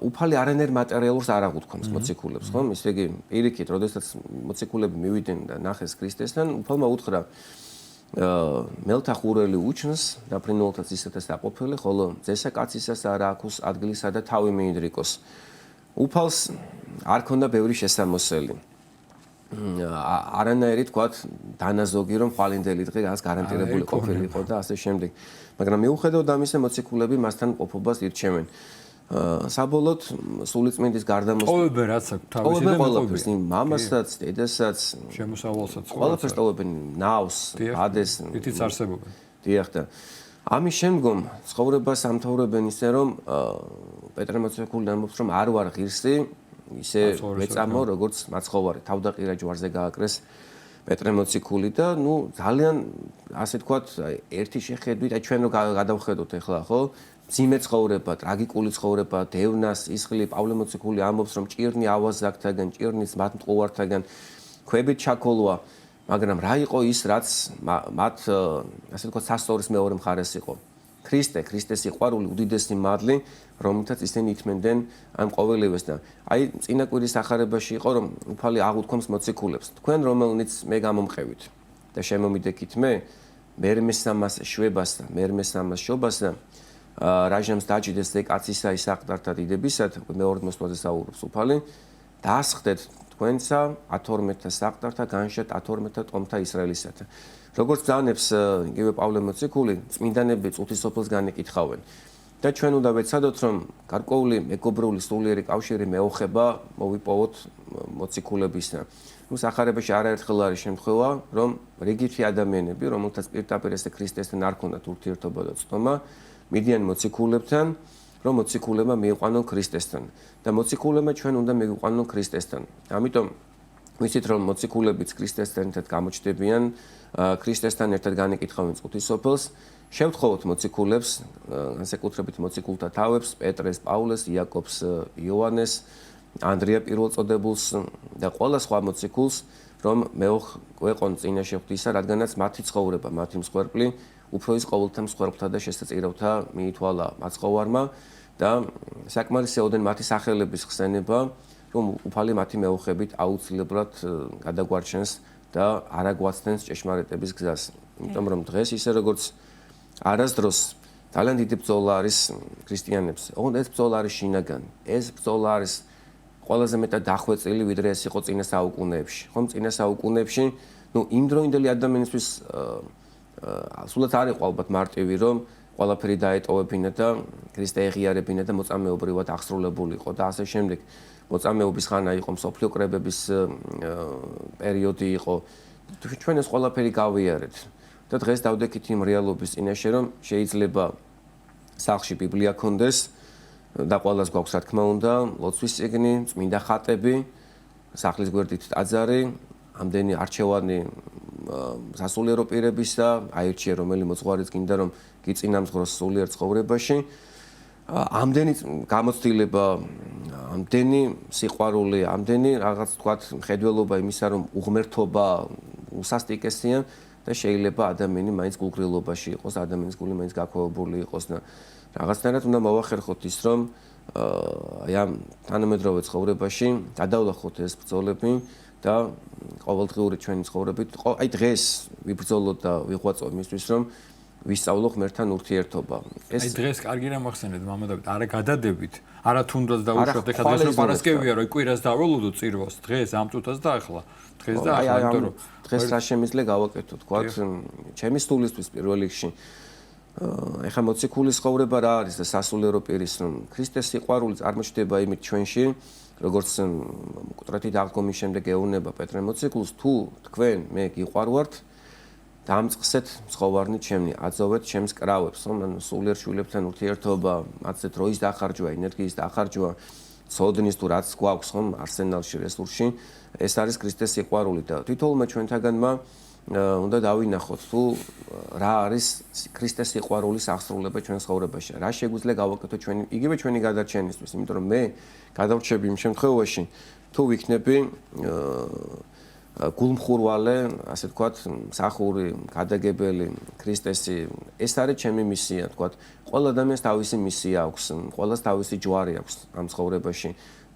უფალი არანაირ მატერიალურს არ აღუთქვამს მოციქულებს, ხო? ისე იგი პირიქით, როდესაც მოციქულები მივიდნენ და ნახეს ქრისტესთან, უფალმა უთხრა მელთა ხურელი უჩნს და ფრინველთაც ისეთას დაყოფილი, ხოლო ძესა კაცისას არ აქვს ადგილისა და თავი მიიდრიკოს. უფალს არ ქონდა ბევრი შესამოსელი. არანაირი თქვათ დანაზოგი რომ ხვალინდელი დღე გას გარანტირებული ყოფილიყო და ასე შემდეგ. მაგრამ მიუხედავად ამისა მოციქულები მასთან ყოფობას ირჩევენ. საბოლოოდ სულიწმინდის გარდამოსვლა ყოველდღე რაც აქვს თავისი და ყოველთვის მამასაც, დედასაც, შემოსავალსაც ყოველთვის ტოვებენ ნავს, ადეს, ითიც არსებობენ. დიახ და ამის შემდგომ ცხოვრებას ამთავრებენ ისე რომ პეტრე მოციქული ამბობს რომ არ ვარ ღირსი ისე ვეწამო, როგორც მაცხოვარი, თავდაყირა ჯვარზე გააკრეს პეტრე მოციქული და ძალიან ასე თქვათ, ერთი შეხედვით, ჩვენ რო გადავხედოთ ახლა, ხო? ძიმე ცხოვრება, ტრაგიკული ცხოვრება, დევნას, ისხლი, პავლე მოციქული ამბობს, რომ ჭირნი ავაზაკთაგან, ჭირნის მათ მტყუართაგან, ქვებით ჩაქოლვა, მაგრამ რა იყო ის, რაც მათ ასე თქვათ, სასწაულის მეორე მხარეს იყო? ქრისტეს სიყვარული, უდიდესი მადლი, რომელთაც ისინი ითმენდნენ ამ ყოველივეს და აი წინა კვირის ახარებაში იყო, რომ უფალი აღუთქვამს მოციქულებს, თქვენ რომელნიც მე გამომყევით და შემომიდექით მე მესამას შვებას და მე მესამას შობას და რაჟამს დაჭიდეს ზე კაცისა ის აყდართა დიდებისად, მეორე მოსვლაზე საუბრობს უფალი, დაასხდეთ თქვენსა 12-თა საყდართა განშეთ 12-თა ტომთა ისრაელისათა. როგორც ბრძანებს იგივე პავლე მოციქული, წმინდანები წუთის სოფელს განეკითხავენ. და ჩვენ უნდა ვეცადოთ, რომ გარკვეული მეგობრული სულიერი კავშირი მეოხება მოვიპოვოთ მოციქულებისთან. სახარებაში არაერთხელ არის შემთხვევა, რომ რიგითი ადამიანები, რომელთაც პირდაპირ ესე ქრისტესთან არ ქონდათ ურთიერთობა და ცნობა, მიდიან მოციქულებთან, რომ მოციქულებმა მიიყვანონ ქრისტესთან და მოციქულებმა ჩვენ უნდა მივიყვანონ ქრისტესთან. ამიტომ ვიცით, რომ მოციქულებიც ქრისტესთან ერთად გამოჩნდებიან, ქრისტესთან ერთად განეკითხავენ წუთის სოფელს. შევთხოვოთ მოციქულებს, განსაკუთრებით მოციქულთა თავებს, პეტრეს, პავლეს, იაკობს, იოანეს, ანდრია პირველწოდებულს და ყველა სხვა მოციქულს, რომ მეოყვეყონ წინაშე ღვთისა, რადგანაც მათი ცხოვრება, მათი მსხვერპლი უფრო ის ყოველთა მსხვერპლთა და შესაძირავთა მიითვალა მაცხოვარმა და საკმარისეოდენ მათი სახელების ხსენება, რომ უფალი მათი მეოხებით აუცილებლად გადაგვარჩენს და არაგვაცდენს ჭეშმარიტების გზას. იმიტომ რომ დღეს ისე როგორც არასდროს ძალიან დიდი ბრძოლა არის ქრისტიანებს. ოღონდ ეს ბრძოლა არის შინაგანი. ეს ბრძოლა არის ყველაზე მეტად დახვეწილი, ვიდრე ეს იყო წინა საუკუნეებში. ხომ წინა საუკუნეებში, იმდროინდელი ადამიანისთვის სულაც არ იყო ალბათ მარტივი, რომ ყველაფერი დაეტოვებინა და ქრისტე ეღიარებინა და მოწამეობრივად აღსრულებულიყო და ასე შემდეგ. მოწამეობის ხანა იყო, მსოფლიო კრებების პერიოდი იყო. ჩვენ ეს ყველაფერი გავიარეთ. და დღეს დავდექით იმ რეალობის წინაშე, რომ შეიძლება სახლში ბიბლია ქონდეს და ყველას გვაქვს რა თქმა უნდა, ლოცვის წიგნი, წმინდა ხატები, სახლის გვერდით ტაძარი, ამდენი არჩევანი სასულიერო პირებისა, აირჩიე რომელი მოძღვარიც გინდა რომ გიწინამძღვროს სულიერ ცხოვრებაში. ამდენი გამოცდილება, ამდენი სიყვარული, ამდენი რაღაც თქვათ მხედველობა იმისა, რომ უღმერთობა უსასტიკესია და შეიძლება ადამიანი მაინც გულგრილობაში იყოს, ადამიანის გული მაინც გაქვეობული იყოს და რაღაცნაირად უნდა მოვახერხოთ ის, რომ აი ამ თანამედროვე ცხოვრებაში გადავლახოთ ეს ბრძოლები და ყოველდღიური ჩვენი ცხოვრებით, აი დღეს ვიბრძოლოთ და ვიღვაწო იმისთვის, რომ ვისწავლო ღმერთთან ურთიერთობა. აი დღეს კარგი რამ ახსენეთ, მამა დავით, არა გადადებით, არა თუნდაც დაუშვათ, ეხლა დღეს რომ პარასკევია, რომ კვირას დაველოდო წირვას, დღეს ამ წუთას და ახლა. დღეს და ახლა, იმიტომ რომ დღეს რა შემიძლია გავაკეთო, თქვათ, ჩემი სტულისთვის პირველ რიგში. ეხლა მოციქულის ცხოვრება რა არის და სასულიერო პირის, რომ ქრისტეს სიყვარული წარმოჩნდება იმით ჩვენში, როგორც მკვდრეთი დაღდგომის შემდეგ ეუბნება პეტრე მოციქულს, თუ თქვენ მე გიყვარვართ, დამწყსეთ მცხოვარნი ჩემნი, აწოვეთ ჩემს კრავებს, რომ სულიერ შვილებთან ურთიერთობა, მათზე დროის დახარჯვა, ენერგიის დახარჯვა, ცოდნის თუ რაც გვაქვს ხომ არსენალში, რესურსში, ეს არის ქრისტეს სიყვარული და თითოეულმა ჩვენთაგანმა უნდა დავინახოთ, თუ რა არის ქრისტეს სიყვარულის აღსრულება ჩვენ ცხოვრებაში. რა შეგვიძლია გავაკეთოთ ჩვენი, იგივე ჩვენი გადარჩენისთვის, იმიტომ რომ მე გადავრჩები იმ შემთხვევაში, თუ ვიქნები გულმხურვალე, ასე ვთქვათ, მსახური, გადაგებელი ქრისტესი, ეს არის ჩემი მისია, ვთქვათ, ყველა ადამიანს თავისი მისია აქვს, ყველას თავისი ჯვარი აქვს ამ ცხოვრებაში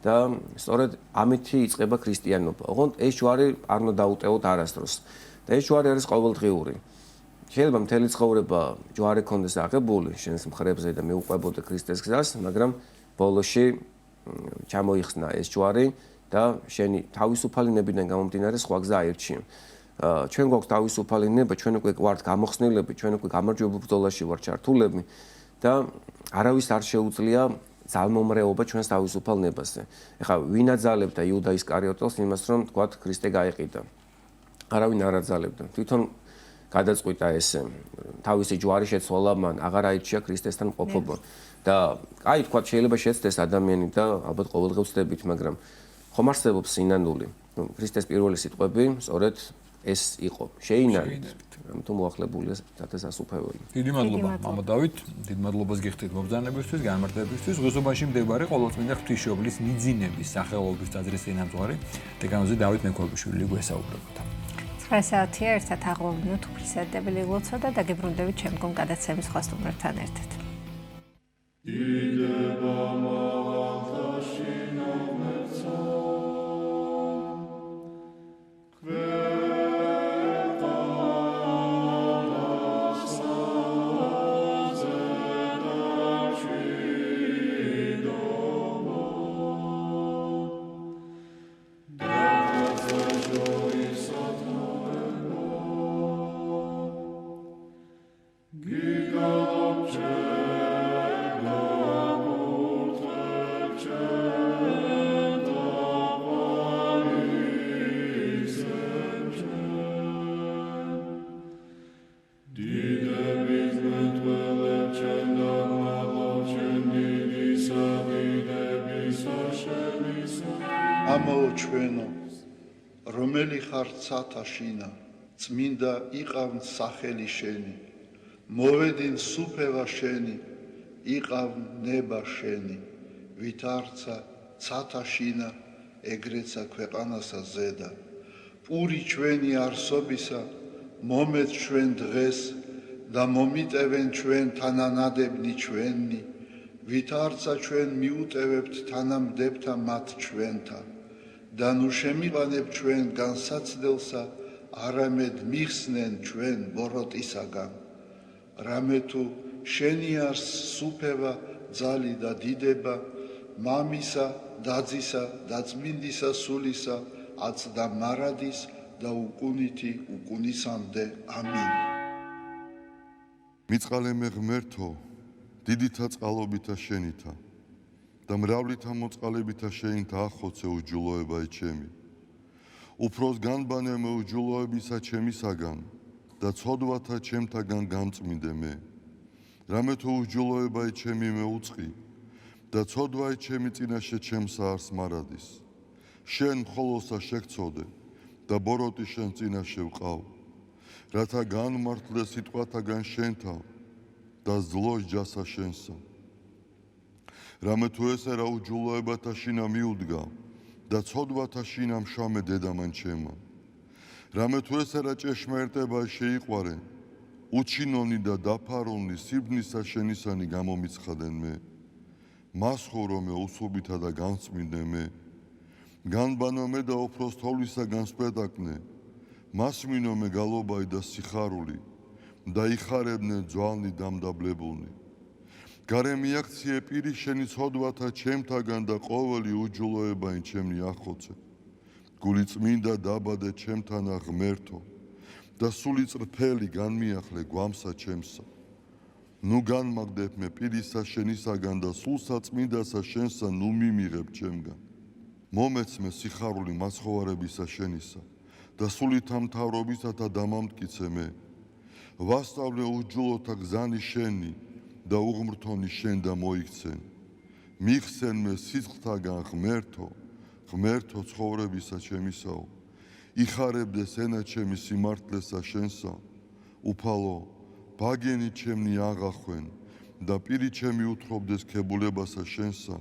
და სწორედ ამითი იწყება ქრისტიანობა. ოღონდ ეს ჯვარი არ უნდა დაუტევოთ არასდროს. და ეს ჯვარი არის ყოველდღიური. შეიძლება მთელი ცხოვრება ჯვარი ქონდეს აღებული შენს მხრებზე და მეუყვებოდე ქრისტეს გზას, მაგრამ ბოლოში ჩამოიხსნა ეს ჯვარი და შენი თავისუფალი ნებიდან გამომდინარე სხვა გზა აირჩიე. ჩვენ გვაქვს თავისუფალი ნება, ჩვენ უკვე ვართ გამოხსნილები, ჩვენ უკვე გამარჯვებულ ბრძოლაში ვართ ჩართულები და არავის არ შეუძლია ძალმომრეობა ჩვენს თავისუფალ ნებაზე. ეხლა ვინ აძალებდა იუდა ისკარიოტელს იმას, რომ თქვათ ქრისტე გაეყიდა? არავინ არ აძალებდა. თვითონ გადაწყვიტა ეს თავისი ჯვარი შეცვალა მან, აღარ აირჩია ქრისტესთან მყოფობა. და აი თქვა შეიძლება შეცდეს ადამიანი და ალბათ ყოველდღე ვწდებით, მაგრამ ხომ არსებობს სინანული. ქრისტეს პირველი სიტყვები სწორედ ეს იყო. შეინარით. თუ მოახლებულია დათესასუფეველი. დიდი მადლობა მამა დავით, დიდ მადლობას გიხდით მობრძანებისთვის, განმარტებისთვის. ღუზობაში მდებარე ყოვლადწმინდა ღვთისმშობლის მიძინების სახელობის ტაძრის წინამძღვარი დეკანოზი დავით მექვაბიშვილი გვესაუბრებოდა. 9 საათია, ერთად აღვევინოთ უფლისადებელი ლოცვა და დაგებრუნდებით შემდგომ გადაცემის სხვა სტუმრებთან ერთად. ამაო ჩვენო, რომელი ხარ ცათაშინა, წმინდა იყავნ სახელი შენი, მოვედინ სუფევა შენი, იყავნ ნება შენი, ვითარცა ცათაშინა, ეგრეცა ქვეყანასა ზედა, პური ჩვენი არსობისა, მომეც ჩვენ დღეს და მომიტევენ ჩვენ თანანადებნი ჩვენი, ვითარცა ჩვენ მიუტევებთ თანამდებთა მათ ჩვენთა, და ნუ შემიყანებ ჩვენ განსაცდელსა, არამედ მიხსნენ ჩვენ ბოროტისაგან. რამე თუ შენი არს სუფევა, ძალი და დიდება, მამისა, დაძისა და წმინდისა სულისა, აცდა მარადის და უკუნითი უკუნისამდე. ამინ. მიწყალე ღმერთო, დიდითა წყალობითა შენითა და მრავლითა მოწყალებითა შენითა ახოცე უჯულოებაი ჩემი. უფროს განბანე მე უჯულოებისა ჩემისაგან და ცოდვათა ჩემთაგან გამწმინდე მე. რამე თუ უჯულოებაი ჩემი მე უწყი და ცოდვაი ჩემი წინაშე ჩემსა არს მარადის. შენ მხოლოსა შეგწოდე და ბოროტი შენ წინაშე ვყავ, რათა განმართლე სიტყვათაგან შენთა და ზლოს ჯასა შენსა. რამე თუ ესერა უჯულოებათა შინა მიუდგა და ცოდვათა შინა მშამე დედამან ჩემა. რამე თუ ესერა ჭეშმარიტება შეიყვარე, უჩინონი და დაფარონი სიბნისა შენისანი გამომიცხადენ მე. მას ხორო მე უსუბითა და განწმინდე მე. განბანო მე და უფროს თოვლისაგან სპეტაკნე, მას მინო მე გალობაი და სიხარული და იხარებნე ძვალნი დამდაბლებულნი. გარე მიაქციე პირი შენი ცოდვათა ჩემთაგან და ყოველი უჯულოებაი ჩემნი ახოცე. გული წმინდა დაბადე ჩემთანა ღმერთო და სული წრფელი განმიახლე გვამსა ჩემსა. ნუ განმაგდებ მე პირისა შენისაგან და სულსა წმინდასა შენსა ნუ მიმიღებ ჩემგან. მომეცმე სიხარული მაცხოვარებისა შენისა და სულითა მთავრობისათა დამამტკიცე მე. ვასწავლე უჯულოთა გზანი შენი და უღმრთონი შენ და მოიქცენ. მიხსენ მე სიცხთაგან ღმერთო, ღმერთო ცხოვრებისა ჩემისაო. იხარებდეს ენა ჩემი სიმართლესა შენსა. უფალო, ბაგენი ჩემნი აღახვენ და პირი ჩემი უთხრობდეს ქებულებასა შენსა.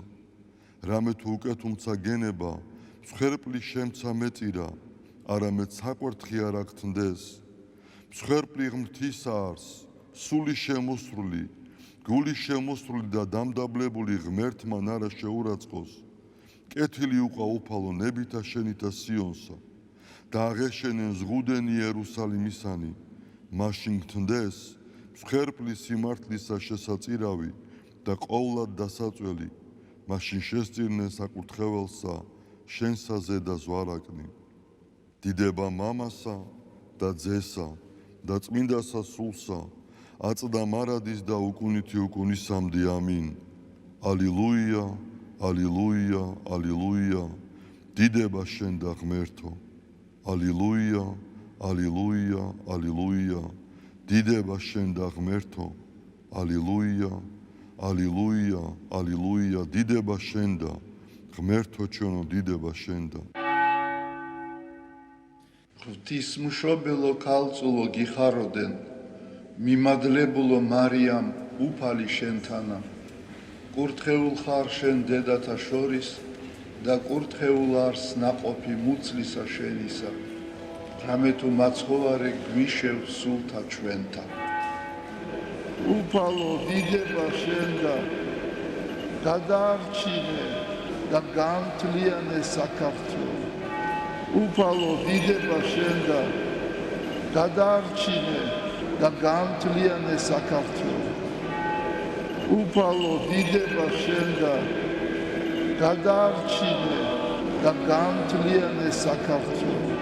რამე თუ უკეთუმცა გენება, მსხვერპლი შემცა მეწირა, არამედ საკვერთხი არ აგთნდეს. მსხვერპლი ღმრთისა არს, სული შემოსრული, გული შემოსრული და დამდაბლებული ღმერთმან არა შეურაცხყოს. კეთილი უყვა უფალო ნებითა შენითა სიონსა და აღეშენენ ზღუდენი იერუსალიმისანი. მაშინ გთნდეს მსხვერპლი სიმართლისა შესაწირავი და ყოვლად დასაწველი. მაშინ შესწირნენ საკურთხეველსა შენსა ზედა ზვარაკნი. დიდება მამასა და ძესა და წმინდასა სულსა, აწდა მარადის და უკუნითი უკუნისამდე. ამინ. ალილუია, ალილუია, ალილუია. დიდება შენ და ღმერთო. ალილუია, ალილუია, ალილუია. დიდება შენ და ღმერთო, ალილუია, ალილუია, ალილუია, დიდება შენ და ღმერთო ჩვენო, დიდება შენ და ღვთისმშობელო ქალწულო გიხაროდენ, მიმადლებულო მარიამ უფალი შენთანა, კურთხეულ ხარ შენ დედათა შორის და კურთხეულ არს ნაყოფი მუცლისა შენისა, რამე თუ მაცხოვარე გვიშევ სულთა ჩვენთა. უფალო დიდება შენ და გადაარჩინე და გამთლიანე საქართველო. უფალო დიდება შენ და გადაარჩინე და გამთლიანე საქართველო. უფალო დიდება შენ და გადაარჩინე და გამთლიანე საქართველო.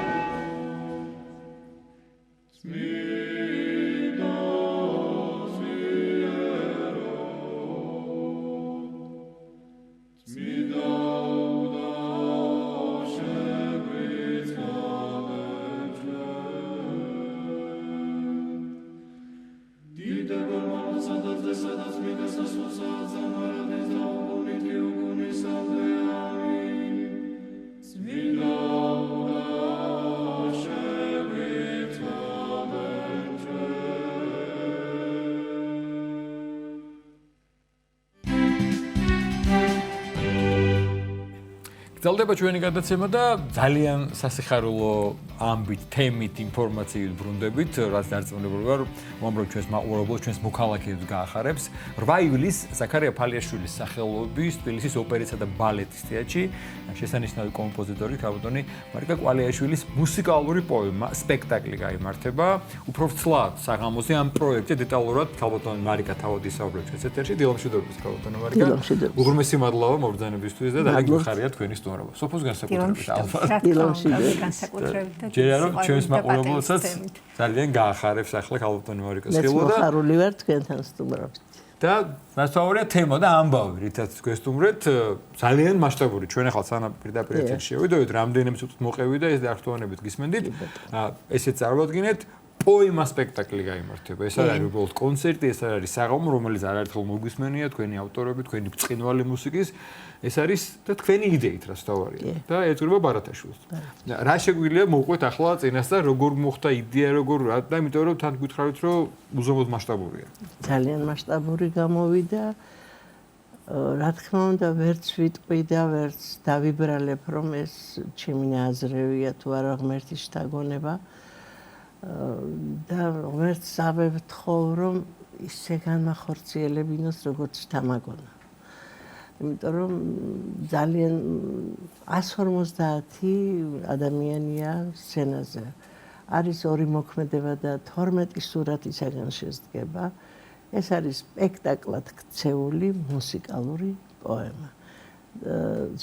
გრძელდება ჩვენი გადაცემა და ძალიან სასიხარულო ამბით, თემით, ინფორმაციით ბრუნდებით, რაც დარწმუნებული ვარ, უამრავ ჩვენს მაყურებელს, ჩვენს მოქალაქეებს გაახარებს. 8 ივლისს ზაქარია ფალიაშვილის სახელობის თბილისის ოპერისა და ბალეტის თეატრში შესანიშნავი კომპოზიტორი ქალბატონი მარიკა კვალიაშვილის მუსიკალური პოემა სპექტაკლი გაიმართება. უფრო ვცლად საღამოზე ამ პროექტზე დეტალურად ქალბატონი მარიკა თავად ისაუბრებს ჩვენს ეთერში. დილამშვიდობებით ქალბატონი მარიკა. უღრმესი მადლობა მობრძანებისთვის და დაგი გიხარია თქვენი სტუმრობა. სოფოს განსაკუთრებით ალბათ. განსაკუთრებით. ჯერა რომ ჩვენს მაყურებელსაც ძალიან გაახარებს ახლა ქალბატონი მარიკას ხელო და მოხარული ვარ თქვენთან სტუმრობით. და მასწავლია თემა და ამბავი, რითაც გვესტუმრეთ, ძალიან მასშტაბური. ჩვენ ახლა სანამ პირდაპირ ეთერში შევიდოდით, რამდენიმე წუთით მოყევი და ეს დაახლოებით გისმენდით. ესეც წარმოადგინეთ პოემა სპექტაკლი გაიმართება. ეს არ არის უბრალოდ კონცერტი, ეს არ არის საღამო, რომელიც არაერთხელ მოგვისმენია თქვენი ავტორები, თქვენი ბრწყინვალე მუსიკის. ეს არის და თქვენი იდეით რა სწავარია. და ეწურება ბარათაშვილს. რა შეგვიძლია მოვყვეთ ახლა წინასწარ, როგორ მოხდა იდეა, როგორ და იმიტომ რომ თან გითხარით, რომ უზომოდ მასშტაბურია. ძალიან მასშტაბური გამოვიდა. რა თქმა უნდა, ვერც ვიტყვი და ვერც დავიბრალებ, რომ ეს ჩემი აზრებია თუ არა ღმერთის შთაგონება. და ვერც ავეთხოვ, რომ ისე განმახორციელებინოს, როგორც თამაგონა. იმიტომ რომ ძალიან 150 ადამიანია სცენაზე. არის ორი მოქმედება და 12 სურათისაგან შედგება. ეს არის სპექტაკლად ქცეული მუსიკალური პოემა.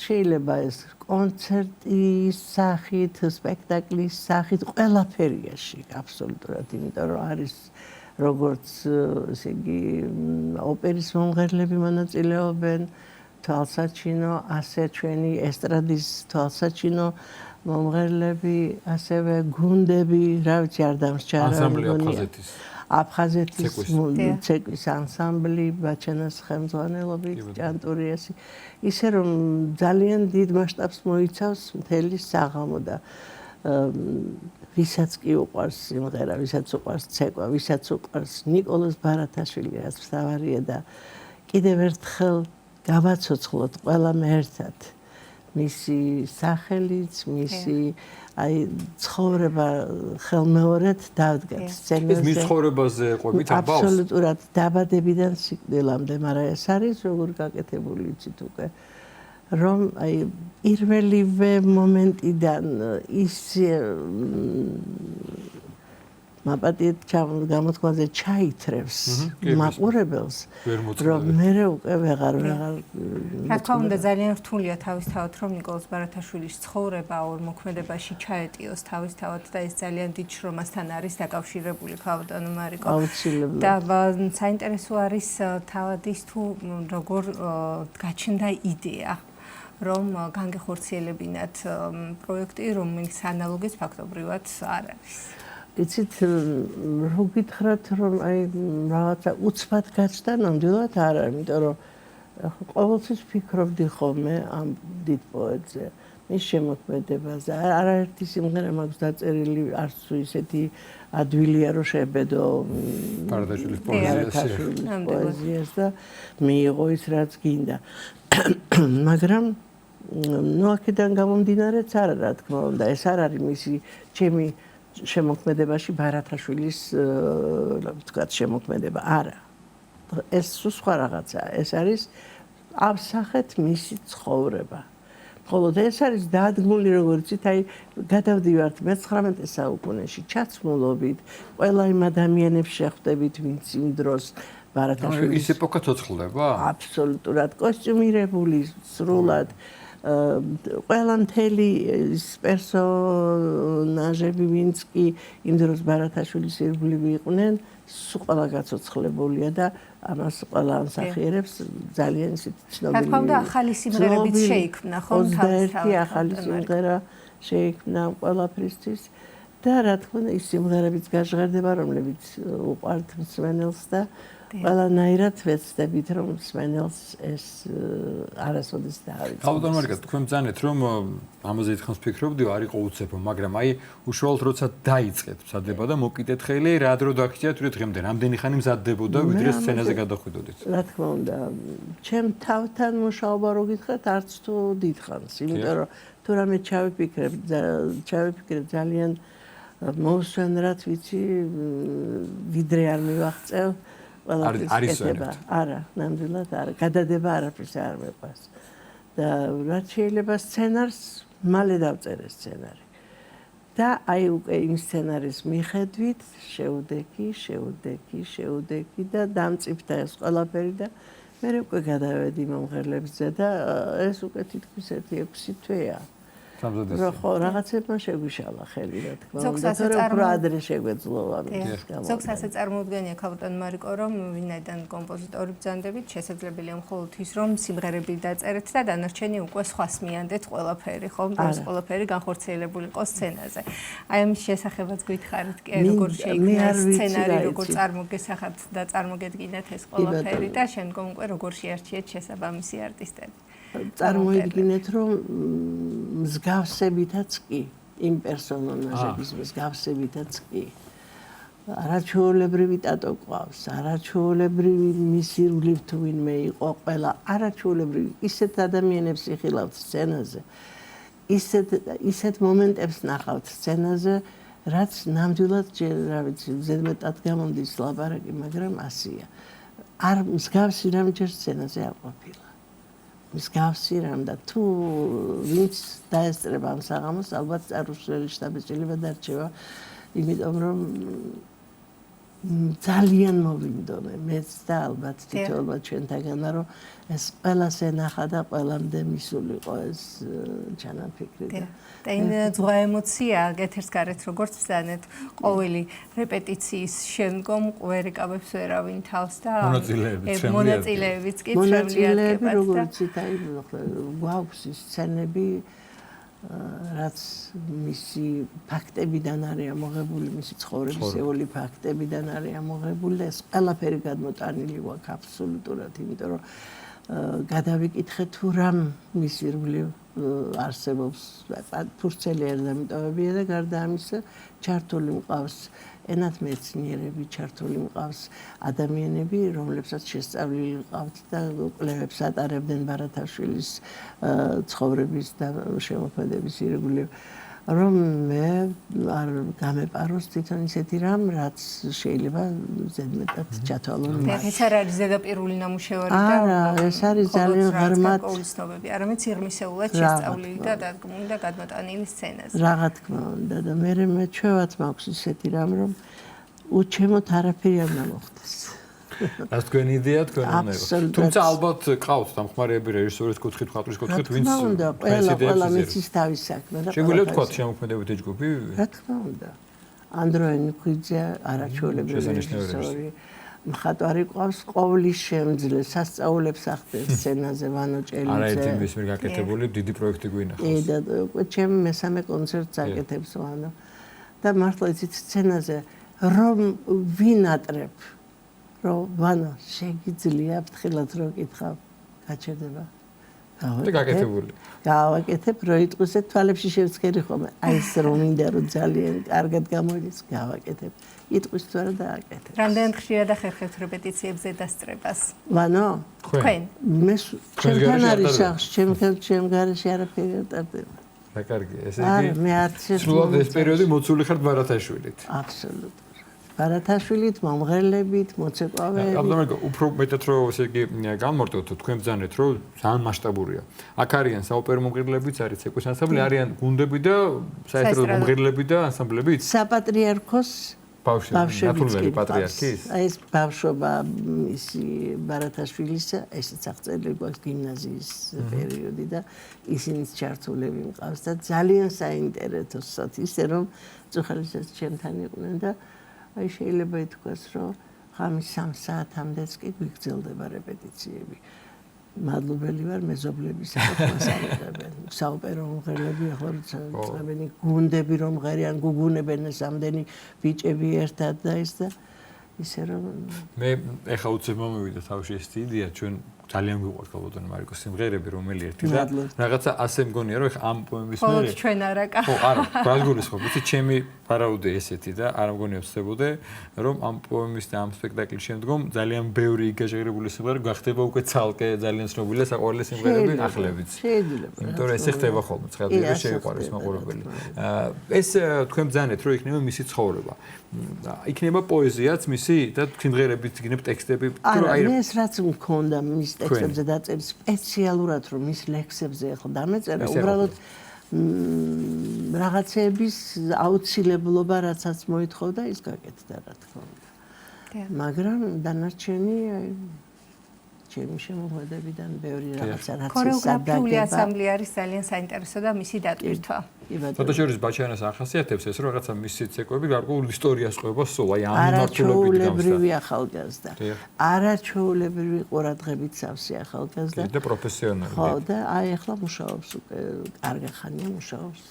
შეიძლება ეს კონცერტის სახით, სპექტაკლის სახით, ყველაფერიაში აბსოლუტურად, იმიტომ რომ არის როგორც ესე იგი ოპერის მომღერლები მონაწილეობენ, თვალსაჩინო, ასე ჩვენი ესტრადის თვალსაჩინო მომღერლები, ასევე გუნდები, რა ვიცი, არ დამსჯა რა მგონია. აფხაზეთის ცეკვის ანსამბლი, ბაჩენას ხელმძღვანელობით, ჭანტურიესი. ისე რომ ძალიან დიდ მასშტაბს მოიცავს მთელი საღამო და ვისაც კი უყვარს სიმღერა, ვისაც უყვარს ცეკვა, ვისაც უყვარს ნიკოლოზ ბარათაშვილი, რაც მთავარია და კიდევ ერთხელ გავაცოცხლოთ ყველამ ერთად მისი სახელიც, მისი აი ცხოვრება ხელმეორედ დავდგათ სცენაზე. ეს მის ცხოვრებაზე ყვებით ამბავს? აბსოლუტურად დაბადებიდან სიკვდილამდე, მაგრამ ეს არის როგორ გაკეთებული იცით უკვე. რომ აი პირველივე მომენტიდან ის მაპატიეთ გამოთქვაზე ჩაითრევს მაყურებელს, რომ მე უკვე ვეღარ რა თქმა უნდა ძალიან რთულია თავისთავად რომ ნიკოლოზ ბარათაშვილის ცხოვრება ორ მოქმედებაში ჩაეტიოს თავისთავად და ეს ძალიან დიდ შრომასთან არის დაკავშირებული ქალბატონო მარიკო. აუცილებლად. და საინტერესო არის თავად ის თუ როგორ გაჩნდა იდეა რომ განგეხორციელებინათ პროექტი, რომელიც ანალოგის ფაქტობრივად არ არის. იცით რო გითხრათ რომ აი რაღაცა უცბად გაჩნდა ნამდვილად არა იმიტომ რომ ყოველთვის ფიქრობდი ხოლმე ამ დიდ პოეტზე მის შემოქმედებაზე არაერთი სიმღერა მაქვს დაწერილი არც თუ ისეთი ადვილია რომ შებედო ბარათაშვილის პოეზიას და მიიღო ის რაც გინდა მაგრამ ნუ აქედან გამომდინარეც არა რა თქმა უნდა ეს არ არის მისი ჩემი შემოქმედებაში ბარათაშვილის ვთქვათ შემოქმედება არა ეს სხვა რაღაცაა ეს არის ავსახეთ მისი ცხოვრება ხოლო ეს არის დადგმული როგორც იცით აი გადავდივართ მე-19 საუკუნეში ჩაცმულობით ყველა იმ ადამიანებს შეხვდებით ვინც იმ დროს ბარათაშვილის ის ეპოქა ცოცხლდება აბსოლუტურად კოსტიუმირებული სრულად ყველა მთელი ის პერსონაჟები ვინც კი იმ დროს ბარათაშვილის ირგვლივ იყვნენ სულ ყველა გაცოცხლებულია და ამას ყველა ამსახიერებს ძალიან ისეთი ცნობილი. რა თქმა უნდა, ახალი სიმღერებიც შეიქმნა, ხო? 21 ახალი სიმღერა შეიქმნა ყველაფრისთვის და რა თქმა უნდა, ის სიმღერებიც გაჟღერდება, რომლებიც უყვართ მსმენელს და ყველანაირად ვეცდებით რომ მსმენელს ეს არასოდეს დაავიწყოს. ალბათ მარიკა, თქვენ ბრძანეთ რომ ამაზე ერთხანს ფიქრობდიო, არ იყო უცებო, მაგრამ აი უშუალოდ როცა დაიწყეთ მზადება და მოკიდეთ ხელი, რა დრო დაგჭირეთ ვიდრე დღემდე, რამდენი ხანი მზადდებოდა ვიდრე სცენაზე გადახვიდოდით. რა თქმა უნდა, ჩემ თავთან მუშაობა რო გითხრათ, არც თუ დიდხანს, იმიტომ რომ თუ რამე ჩავიფიქრებ ძალიან მოусვენ რაც ვიცი, ვიდრე არ მივაღწევ არის არა, ნამდვილად არა. გადადება არაფერს არ მეყვარს. და რაც შეიძლება სცენარს მალე დავწერე სცენარი. და აი უკვე იმ სცენარის მიხედვით შევდექი და დამწიფდა ეს ყველაფერი და მე უკვე გადავედი მომღერლებზე და ეს უკვე თითქმის 1-6 თვეა. რა ხო რაღაცებმა შეგვიშალა ხელი რა თქმა უნდა თორემ ადრე შეგვეძლო ამის გამო. ზოგს ასე წარმოუდგენია ქალბატონ მარიკო რომ ვინაიდან კომპოზიტორი ბრძანდებით შესაძლებელია მხოლოდ ის რომ სიმღერები დაწერეთ და დანარჩენი უკვე სხვას მიანდეთ ყველაფერი ხო? ეს ყველაფერი განხორციელებული იყოს სცენაზე. აი ამის შესახებაც გითხარით კი როგორ შეიქმნა სცენარი როგორ წარმოგესახათ და წარმოგედგინეთ ეს ყველაფერი და შემდგომ უკვე როგორ შეარჩიეთ შესაბამისი არტისტები. წარმოიდგინეთ რომ მსგავსებითაც კი იმ პერსონაჟების მსგავსებითაც კი არაჩვეულებრივი ტატო ყავს არაჩვეულებრივი მისირვლივ თუ ვინმე იყო ყველა არაჩვეულებრივი ისეთ ადამიანებს იხილავთ სცენაზე ისეთ მომენტებს ნახავთ სცენაზე რაც ნამდვილად რა ვიცი ზედმეტად გამომდის ლაპარაკი მაგრამ ასია არ მსგავსი რამჯერ სცენაზე არ ყოფილა მსგავსი რამ და თუ ვინც დაესწრება ამ საღამოს ალბათ წარუსველი შტაბის-ჭილება დარჩება იმიტომ რომ ძალიან მოვინდომე მეც და ალბათ თითოეულმა ჩვენთაგანა რომ ეს ყველას ენახა და ყველამდე მისულიყო ეს ჩანაფიქრი და იმ ზღვა ემოცია გეთერს გარეთ როგორც ვსანეთ ყოველი რეპეტიციის შემდგომ ყვერიკაბებს ვერავინ თავს და მონაწილეებიც კი მონაწილეები როგორც იცით გვაქვს ის სცენები რაც მისი ფაქტებიდან არის ამოღებული, მისი ცხოვრებისეული ფაქტებიდან არის ამოღებული და ეს ყველაფერი გადმოტანილი გვაქვს აბსოლუტურად, იმიტომ რომ გადავიკითხეთ თუ რამ მისი ირგვლივ არსებობს ფურცელი ერთადამიტოვებია და გარდა ამისა ჩართული მყავს ენათმეცნიერები, ჩართული მყავს ადამიანები, რომლებსაც შესწავლილი ყავთ და კვლევებს ატარებდნენ ბარათაშვილის ცხოვრების და შემოქმედების ირგვლივ. რომ მე არ გამეპაროს თვითონ ისეთი რამ, რაც შეიძლება ზედმეტად ჩათვალო. ეს არ არის ზედაპირული ნამუშევარი და არა, ეს არის ძალიან ღრმად ყოვლისნობები, არამედ სიღრმისეულად შესწავლილი და დადგმული და გადმოტანილი სცენაზე. რა თქმა უნდა და მე ჩვევაც მაქვს ისეთი რამ, რომ უჩემოთ არაფერი არ მოხდეს. რაც თქვენი იდეა თქვენ უნდა იყოს. თუმცა ალბათ ყავთ დამხმარეები რეჟისორის კუთხით, მხატვრის კუთხით, ვინც ყველა მისის თავის საქმე და შეგვიძლია თქვა შემოქმედებითი ჯგუფი? რა თქმა უნდა. ანდროენ ქუიძე არაჩვეულებრივი რეჟისორი. მხატვარი ყავს ყოვლის შემძლე სასწაულებს ახდენს სცენაზე ვანო ჭელიძე. არაერთი მის მიერ გაკეთებული დიდი პროექტი გვინახავს. კი და უკვე ჩემ მესამე კონცერტს აკეთებს ვანო. და მართლა იცით სცენაზე რომ ვინ ატრებ რომ ვანო შეგიძლია ფრთხილად რო კითხავ გაჩერდება გავაკეთებ რო იტყვისე თვალებში შევცქერი ხოლმე აი ეს რომ მინდა რომ ძალიან კარგად გამოიდეს გავაკეთებ იტყვის თუ არა დააკეთებ რამდენად ხშირად ახერხებთ რეპეტიციებზე დასწრებას ვანო თქვენ მე ჩემთან არის სახში ჩემ გარეშე არაფერი არ ტარდება რა კარგი ესე არა იგი მე არც სულად ეს პერიოდი მოცული ხართ ბარათაშვილით აბსოლუტურად ბარათაშვილით, მომღერლებით, მოცეკვავეებით. აბსოლუტურად უფრო მეტად რომ ესე იგი განმარტოთ თქვენ ბრძანეთ რომ ძალიან მასშტაბურია. აქ არიან საოპერო მომღერლებიც, არის ცეკვის ანსამბლი, არიან გუნდები და საესტრადო მომღერლები და ანსამბლებიც. საპატრიარქოს ბავშვები პატრიარქის. აი ეს ბავშვობა ისი ბარათაშვილისა, ესეც აღწერილი გვაქვს გიმნაზიის პერიოდი და ისინიც ჩართულები მყავს და ძალიან საინტერესოა ისე რომ წუხელისაც ჩემთან იყვნენ და აი შეიძლება ითქვას რომ ღამის 3 საათამდეც კი გვიგრძელდება რეპეტიციები. მადლობელი ვარ მეზობლების მასწავლებლებენ. საოპერო მომღერლები ახლა წამენი გუნდები რომ ღერიან გუგუნებენ სამდენი ბიჭები ერთად და ის და ისე რომ მე ეხა უცებ მომივიდა თავში ეს იდეა ჩვენ ძალიან გვიყვარს ქალბატონი მარიკოს სიმღერები რომელი ერთი და რაღაცა ასე მგონია რომ ეხა ამ პოემის მე ხო ჩვენ არაკა ხო არა გასგულისხმობ იცი ჩემი ვარაუდე ესეთი და არ მგონია ვწებოდე რომ ამ პოემის და ამ სპექტაკლის შემდგომ ძალიან ბევრი იგაჟღერებული სიმღერა გახდება უკვე ცალკე ძალიან ცნობილია საყვარელი სიმღერები ახლებიც შეიძლება იმიტომ რომ ესე ხდება ხოლმე ცხელდება შეიყვარეს მაყურებელი ეს თქვენ ბრძანეთ რომ იქნება მისი ცხოვრება იქნება პოეზიაც მისი და სიმღერებით იქნება ტექსტები არა მე ეს რაც მქონდა მის ტექსტებზე დაწერილი სპეციალურად რომ მის ლექსებზე ახლა დამეწერა უბრალოდ რაღაცების აუცილებლობა რაცაც მოითხოვდა ის გაკეთდა რა თქმა უნდა მაგრამ დანარჩენი ჩემი შემოქმედებიდან ბევრი რაღაცა რაც ქორეოგრაფიული ანსამბლი არის ძალიან საინტერესო და მისი დატვირთვა ფოტოშორის ბაჩიანას ახასიათებს ეს რომ რაღაცა მისი ცეკვები გარკვეულ ისტორიას ყვება სულ აი ამ მიმართულებით არაჩვეულებრივი ახალგაზრდა არაჩვეულებრივი ყურადღებით სავსე ახალგაზრდა და პროფესიონალი ხო და აი ახლა მუშაობს უკვე კარგი ხანია მუშაობს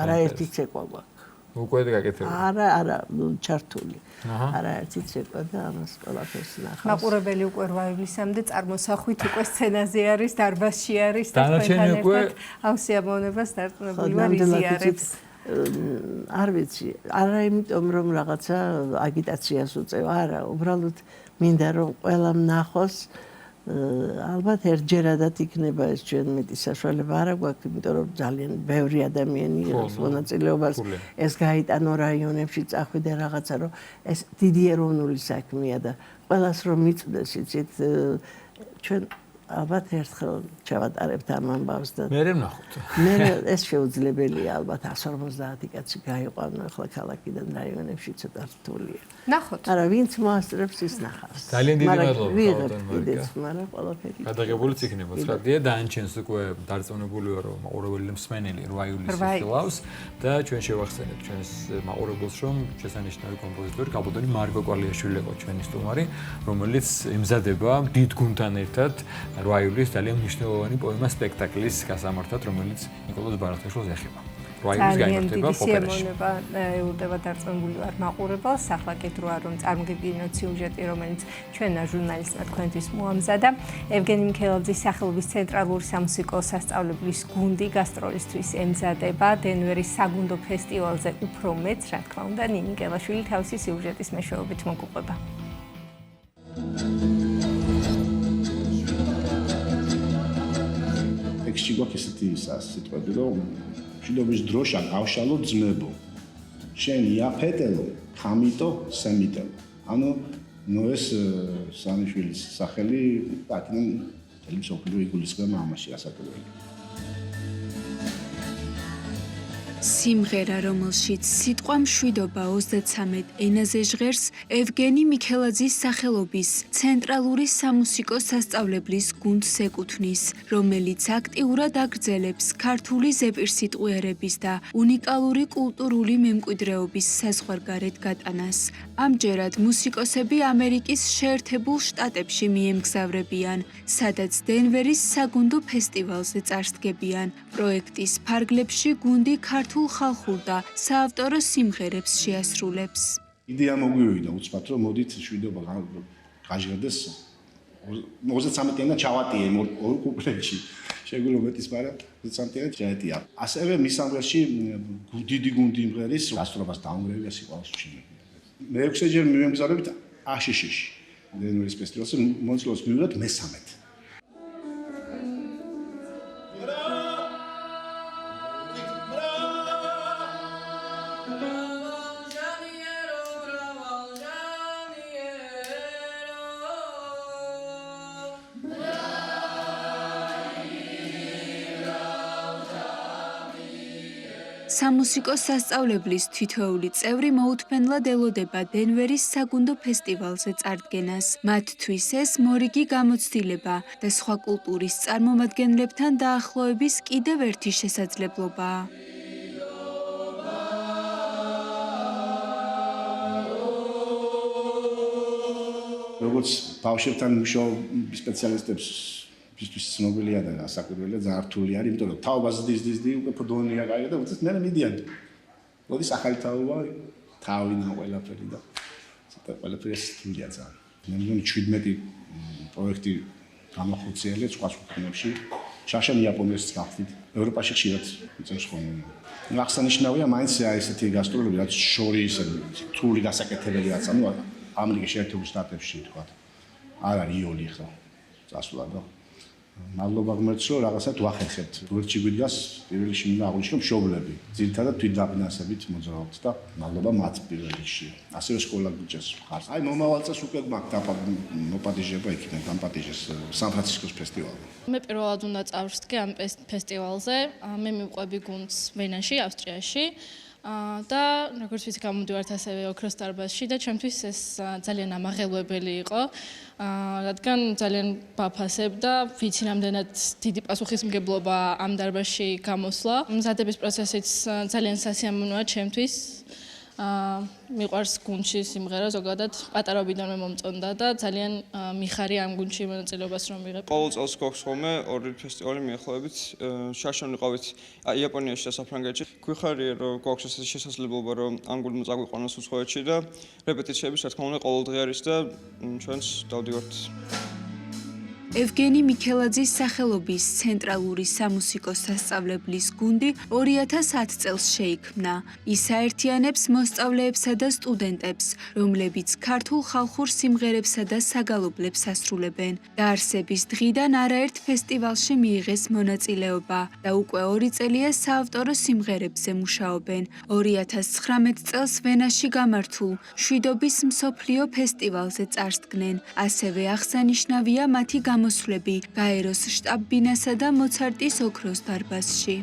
არაერთი ცეკვა გვაქვს უკვე გაკეთებული არა ჩართული არაერთი ცეკვა და ამას ყველაფერს ნახავს მაყურებელი უკვე 8 ივლისამდე წარმოსახვით უკვე სცენაზე არის დარბაზში არის და დანარჩენი უკვე ამ სიამოვნებას დარწმუნებული ვარ იზიარებს არ ვიცი არა იმიტომ რომ რაღაცა აგიტაციას უწევ არა უბრალოდ მინდა რომ ყველამ ნახოს ალბათ ერთჯერადად იქნება ეს ჩვენ მეტი საშუალება არა გვაქვს იმიტომ რომ ძალიან ბევრი ადამიანი იღებს მონაწილეობას ეს გაიტანო რაიონებში წახვიდე რაღაცა რომ ეს დიდი ეროვნული საქმეა და ყველას რომ მიწდეს იცით ჩვენ ალბათ ერთხელ ჩავატარებთ ამ ამბავს და მე ვნახოთ მე ეს შეუძლებელია ალბათ 150 კაცი გაიყვანო ახლა ქალაქიდან რაიონებში ცოტა რთულია ნახოთ არა ვინც მოასწრებს ის ნახავს ძალიან დიდი მადლობა მაგრამ ყველაფერი გადაღებულიც იქნება ცხადია დაანჩენს უკვე დარწმუნებული ვარ რომ მაყურებელი მსმენელი 8 ივლისს ილავს და ჩვენ შევახსენებთ ჩვენს მაყურებელს რომ შესანიშნავი კომპოზიტორი ქალბატონი მარიკო კვალიაშვილი იყო ჩვენი სტუმარი რომელიც ემზადება დიდ გუნდთან ერთად 8 ივლისს ძალიან მნიშვნელოვანი პოემა სპექტაკლის გასამართად რომელიც ნიკოლოზ ბარათაშვილს ეხება 8 ივლისს გამართება ოპერაში. ეულდება დარწმუნებული ვარ მაყურებელს, ახლა კითხვა რომ წარმოგიდგინოთ სიუჟეტი რომელიც ჩვენმა ჟურნალისტმა თქვენთვის მოამზადა. ევგენი მიქელაძის სახელობის ცენტრალური სამუსიკო სასწავლებლის გუნდი გასტროლისთვის ემზადება დენვერის საგუნდო ფესტივალზე უფრო მეც, რა თქმა უნდა, ნინი გელაშვილი თავისი სიუჟეტის მეშვეობით მოგუყვება. ტექსტში გვაქვს ესეთი სიტყვები, რომ მშვიდობის დროშა გავშალო ძმებო. შენ იაფეტელო, ხამიტო, სემიტელო. ანუ ნოეს სამიშვილის სახელი აქედან მთელი მსოფლიო იგულისხმება ამაში ასაკობრივი. სიმღერა, რომელშიც სიტყვა მშვიდობა 33 ენაზე ჟღერს, ევგენი მიქელაძის სახელობის ცენტრალური სამუსიკო სასწავლებლის გუნდს ეკუთვნის, რომელიც აქტიურად აგრძელებს ქართული ზეპირსიტყვიერების და უნიკალური კულტურული მემკვიდრეობის საზღვარგარეთ გატანას. ამჯერად მუსიკოსები ამერიკის შეერთებულ შტატებში მიემგზავრებიან, სადაც დენვერის საგუნდო ფესტივალზე წარსდგებიან. პროექტის ფარგლებში გუნდი ქართულ ქართულ ხალხურ და საავტორო სიმღერებს შეასრულებს. იდეა მოგვივიდა უცბად რომ მოდით შვიდობა გაჟღერდეს 33-დან ჩავატიე ორ კუპლეტში. შეგვიძლია მეტის, მაგრამ 33-დან ჩაეტია. ასევე მის სამღერში დიდი გუნდი იმღერის გასტრობას დაუნგრევია სიყვარულს ვშინები. მეექვსეჯერ მივემგზავრებით აშშ-ში. დენვერის ფესტივალზე მონაწილეობს მივიდოდ მე-13. სამუსიკო სასწავლებლის თითოეული წევრი მოუთმენლად ელოდება დენვერის საგუნდო ფესტივალზე წარდგენას. მათთვის ეს მორიგი გამოცდილება და სხვა კულტურის წარმომადგენლებთან დაახლოების კიდევ ერთი შესაძლებლობაა. როგორც ბავშვებთან მუშაობ სპეციალისტებს ისთვის ცნობილია და საკუთრებია ძალიან რთული არის, იმიტომ რომ თაობას დიზდი უკვე ფდონია გაიგე და უცებ მე მიდიან. მოდის ახალი თაობა, თავინა ყველაფერი და ცოტა ყველაფერი სრულია ძალიან. მე მგონი 17 პროექტი გამოხორციელეთ სხვა ქვეყნებში. შაშან იაპონიაში გახდით. ევროპაში ხშირად იწევს ხოლმე. აღსანიშნავია მაინც ესეთი გასტროლები, რაც შორი ისე რთული გასაკეთებელი რაც ანუ ამერიკის შეერთებულ შტატებში თქვა. არა რიოლი ხო. წასვლა და მადლობა ღმერთს რომ რაღაცა ვახერხებთ. ვერჩი გვიდგას პირველ რიგში უნდა აღვნიშნო მშობლები. ძირითადად თვითდაფინანსებით მოძრაობთ და მადლობა მათ პირველ რიგში. ასევე სკოლა გიჭერს მხარს. აი მომავალ წელს უკვე მაქვს მოპატიჟება იქიდან გამპატიჟეს სან-ფრანცისკოს ფესტივალზე. მე პირველად უნდა წავსდგე ამ ფესტივალზე. მე მივყვები გუნდს ვენაში, ავსტრიაში. და როგორც ვიცი გამოდივართ ასევე ოქროს დარბაზში და ჩემთვის ეს ძალიან ამაღელვებელი იყო. რადგან ძალიან ვაფასებ და ვიცი რამდენად დიდი პასუხისმგებლობა ამ დარბაზში გამოსვლა. მზადების პროცესიც ძალიან სასიამოვნოა ჩემთვის. მიყვარს გუნდში სიმღერა ზოგადად პატარობიდანვე მომწონდა და ძალიან მიხარი ამ გუნდში მონაწილეობას რომ ვიღებ. ყოველ წელს გვაქვს ხოლმე ორი ფესტივალი მიახლოებით. შაშან ვიყავით იაპონიაში და საფრანგეთში. გვიხარია რომ გვაქვს ესეთი შესაძლებლობა რომ ამ გუნდმა წაგვიყვანოს უცხოეთში და რეპეტიციების რა თქმა უნდა ყოველდღე არის და ჩვენს დავდივართ. ევგენი მიქელაძის სახელობის ცენტრალური სამუსიკო სასწავლებლის გუნდი 2010 წელს შეიქმნა. ის აერთიანებს მოსწავლეებსა და სტუდენტებს, რომლებიც ქართულ ხალხურ სიმღერებსა და საგალობლებს ასრულებენ. დაარსების დღიდან არაერთ ფესტივალში მიიღეს მონაწილეობა და უკვე 2 წელია საავტორო სიმღერებზე მუშაობენ. 2019 წელს ვენაში გამართულ შვიდობის მსოფლიო ფესტივალზე წარსდგნენ. ასევე აღსანიშნავია მათი მოსვლები გაეროს შტაბ-ბინასა და მოცარტის ოქროს დარბაზში.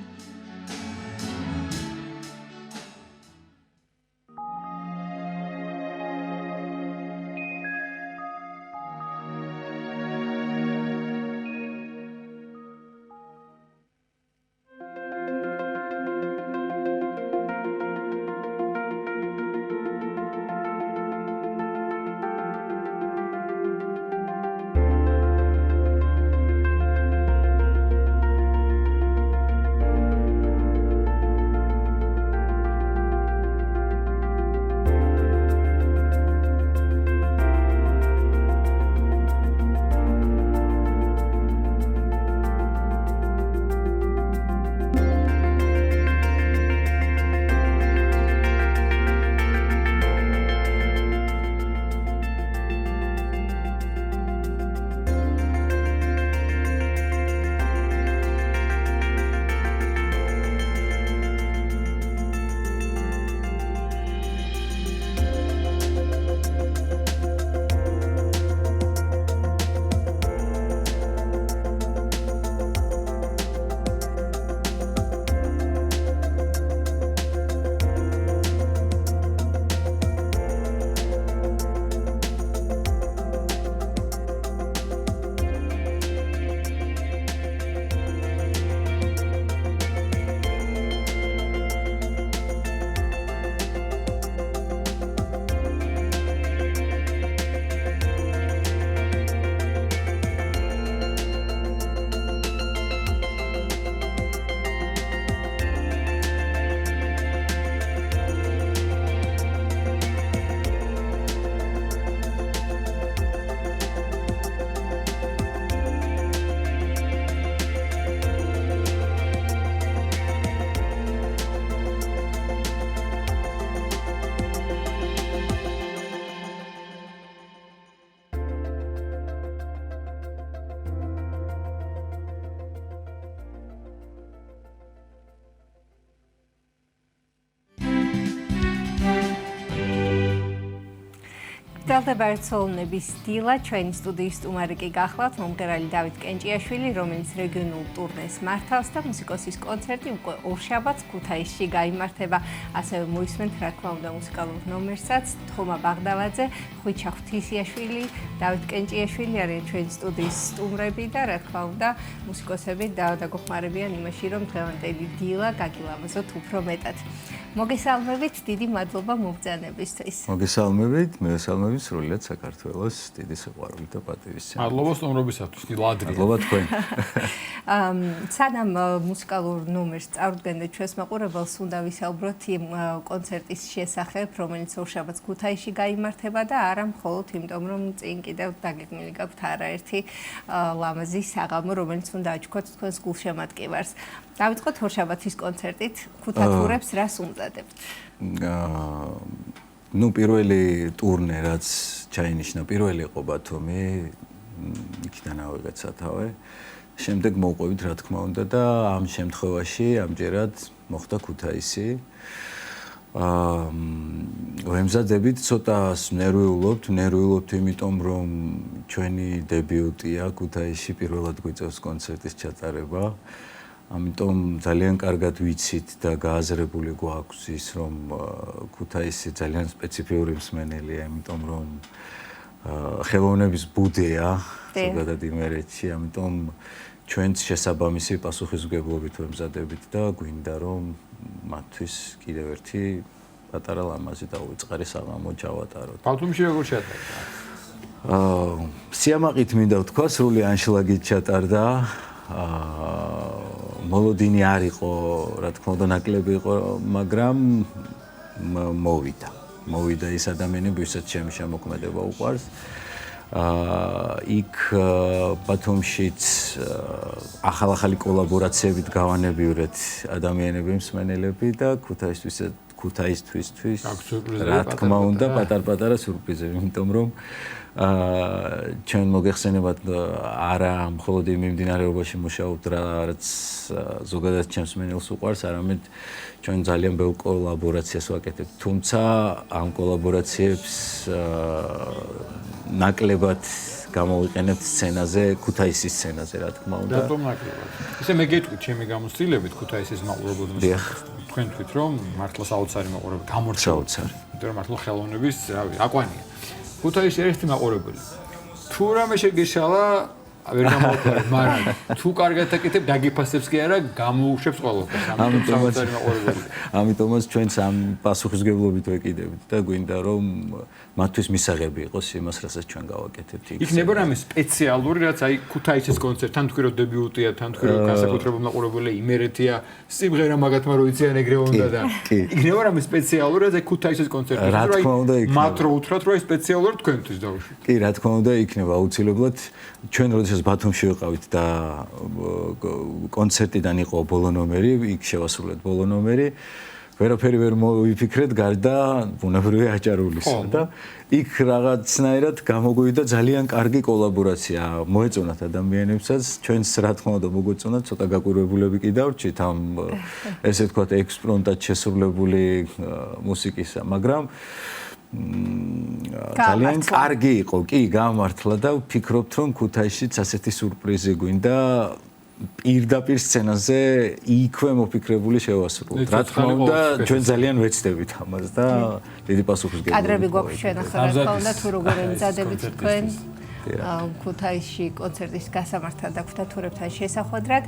გრძელდება ერთსოლოვნების დილა, ჩვენი სტუდიის სტუმარი კი გახლავთ მომღერალი დავით კენჭიაშვილი, რომელიც რეგიონულ ტურნეს მართავს და მუსიკოსის კონცერტი უკვე ორშაბათს ქუთაისში გაიმართება. ასევე მოისმენთ, რა თქმა უნდა, მუსიკალურ ნომერსაც თომა ბაღდავაძე, ხვიჩა ღვთისიაშვილი, დავით კენჭიაშვილი არიან ჩვენი სტუდიის სტუმრები და რა თქმა უნდა, მუსიკოსები დაგოხმარებიან იმაში, რომ დღევანდელი დილა გაგილამაზოთ უფრო მეტად. მოგესალმებით, დიდი მადლობა მობრძანებისთვის. მოგესალმებით, მესალმებით სრულიად საქართველოს დიდი სიყვარულით და პატივისცემით. მადლობა სტუმრობისათვის, დილადრია. მადლობა თქვენ. სანამ მუსიკალურ ნომერს წარუდგენდეთ ჩვენს მაყურებელს, უნდა ვისაუბროთ იმ კონცერტის შესახებ, რომელიც ორშაბათს ქუთაისში გაიმართება და არა მხოლოდ იმიტომ, რომ წინ კიდევ დაგეგმილი გაქვთ არაერთი ლამაზი საღამო, რომელიც უნდა აჩქოთ თქვენს გულშემატკივარს. დავიწყოთ ორშაბათის კონცერტით, ქუთათურებს რას უმზადებთ? პირველი ტურნე, რაც ჩაინიშნა, პირველი იყო ბათუმი, იქიდან ავიღეთ სათავე. შემდეგ მოვყვებით, რა თქმა უნდა, და ამ შემთხვევაში ამჯერად მოხდა ქუთაისი. ვემზადებით, ცოტა ნერვიულობთ, იმიტომ რომ ჩვენი დებიუტია ქუთაისში, პირველად გვიწევს კონცერტის ჩატარება. ამიტომ ძალიან კარგად ვიცით და გააზრებული გვაქვს ის, რომ ქუთაისი ძალიან სპეციფიური მსმენელია, იმიტომ რომ ხელოვნების ბუდეა ზოგადად იმერეთში, ამიტომ ჩვენც შესაბამისი პასუხისმგებლობით ვემზადებით და გვინდა რომ მათთვის კიდევ ერთი პატარა ლამაზი და უწყარი საღამო ჩავატაროთ. ბათუმში როგორ ჩატარდა? სიამაყით მინდა ვთქვა, სრული ანშლაგით ჩატარდა. მოლოდინი არ იყო, რა თქმა უნდა, ნაკლები იყო, მაგრამ მოვიდა ის ადამიანები, ვისაც ჩემი შემოქმედება უყვარს. იქ ბათუმშიც ახალ-ახალი კოლაბორაციებით გავანებივრეთ ადამიანები, მსმენელები და ქუთაისთვისთვის რა თქმა უნდა, პატარ-პატარა სიურპრიზები, იმიტომ რომ ჩვენ მოგეხსენებათ არა მხოლოდ იმ მიმდინარეობაში მუშაობთ, რაც ზოგადად ჩემს მსმენელს უყვარს, არამედ ჩვენ ძალიან ბევრ კოლაბორაციას ვაკეთებთ. თუმცა ამ კოლაბორაციებს ნაკლებად გამოვიყენებთ სცენაზე, ქუთაისის სცენაზე, რა თქმა უნდა. რატომ ნაკლებად? ისე მე გეტყვით, ჩემი გამოცდილებით ქუთაისის მაყურებელს თქვენ თვით რომ მართლა საოცარი მაყურებელი გამორჩა. საოცარი. იმიტომ რომ მართლა ხელოვნების, რავი, აკვანია. ქუთაისში ერთი მაყურებელი. თუ რამე შეგეშალა, ვერ გამოვაკლებ, მაგრამ თუ კარგად აკეთებ, დაგიფასებს კი არა, გამოუშვებს ყველაფერს. ამიტომაც ჩვენც ამ პასუხისმგებლობით ვეკიდებით და გვინდა რომ მათთვის მისაღები იყოს იმას, რასაც ჩვენ გავაკეთებთ. იქნება რამე სპეციალური, რაც აი ქუთაისის კონცერტი, თან თქვი რომ დებიუტია, თან თქვი რომ განსაკუთრებულ მაყურებელია იმერეთია, სიმღერა მაგათმა რო იციან ეგრევე უნდა და იქნება რამე სპეციალური, რაც აი ქუთაისის კონცერტი. რა თქმა უნდა იქნება. მათ რო უთხრათ, რომ აი სპეციალურად თქვენთვის დავუშვით. კი, რა თქმა უნდა იქნება აუცილებლად. ჩვენ როდესაც ბათუმში ვიყავით და კონცერტიდან იყო ბოლო ნომერი, იქ შევასრულეთ ბოლო ნომერი. ვერაფერი ვერ მოვიფიქრეთ გარდა ბუნებრივი აჭარულისა და იქ რაღაცნაირად გამოგვივიდა ძალიან კარგი კოლაბორაცია. მოეწონათ ადამიანებსაც, ჩვენს რა თქმა უნდა მოგვეწონათ, ცოტა გაკვირვებულები კი დავრჩით ამ ესე ვთქვათ ექსპრონტად შესრულებული მუსიკისა, მაგრამ ძალიან კარგი იყო, კი, გამართლა და ვფიქრობთ, რომ ქუთაისშიც ასეთი სურპრიზი გვინდა. პირდაპირ სცენაზე იქვე მოფიქრებული შევასრულოთ. რა თქმა უნდა, ჩვენ ძალიან ვეცდებით ამას და დიდი პასუხისმგებლობა. კადრები გვაქვს ჩვენ ახლა, რა თქმა უნდა, თუ როგორ ემზადებით თქვენ ქუთაისში კონცერტის გასამართად და ქუთათურებთან შესახვედრად.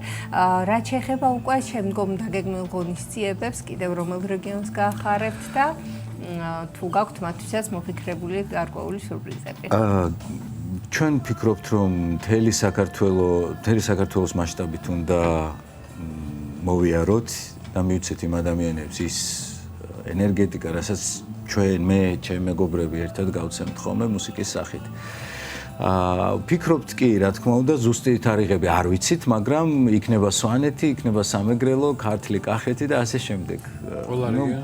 რაც შეეხება უკვე შემდგომ დაგეგმილ ღონისძიებებს, კიდევ რომელ რეგიონს გაახარებთ და თუ გაქვთ მათთვისაც მოფიქრებული გარკვეული სურპრიზები? ჩვენ ვფიქრობთ, რომ მთელი საქართველოს მასშტაბით უნდა მოვიაროთ და მივცეთ იმ ადამიანებს ის ენერგეტიკა, რასაც ჩემი მეგობრები ერთად გავცემთ ხოლმე მუსიკის სახით. ვფიქრობთ კი, რა თქმა უნდა, ზუსტი თარიღები არ ვიცით, მაგრამ იქნება სვანეთი, იქნება სამეგრელო, ქართლი, კახეთი და ასე შემდეგ.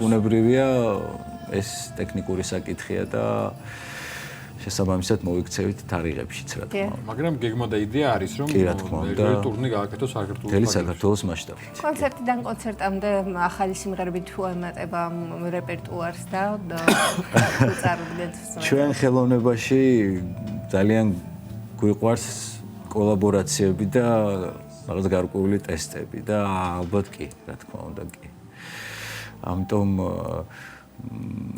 ბუნებრივია ეს ტექნიკური საკითხია და შესაბამისად მოიქცევით თარიღებშიც რა თქმა უნდა. მაგრამ გეგმა და იდეა არის რომ ეგრეთ ტურნი გააკეთოს საქართველოს მთელი საქართველოს მასშტაბით. კონცერტიდან კონცერტამდე ახალი სიმღერები თუ ემატება რეპერტუარს და წარუდგენთ. ჩვენ ხელოვნებაში ძალიან გვიყვარს კოლაბორაციები და რაღაც გარკვეული ტესტები და ალბათ კი, რა თქმა უნდა კი. ამიტომ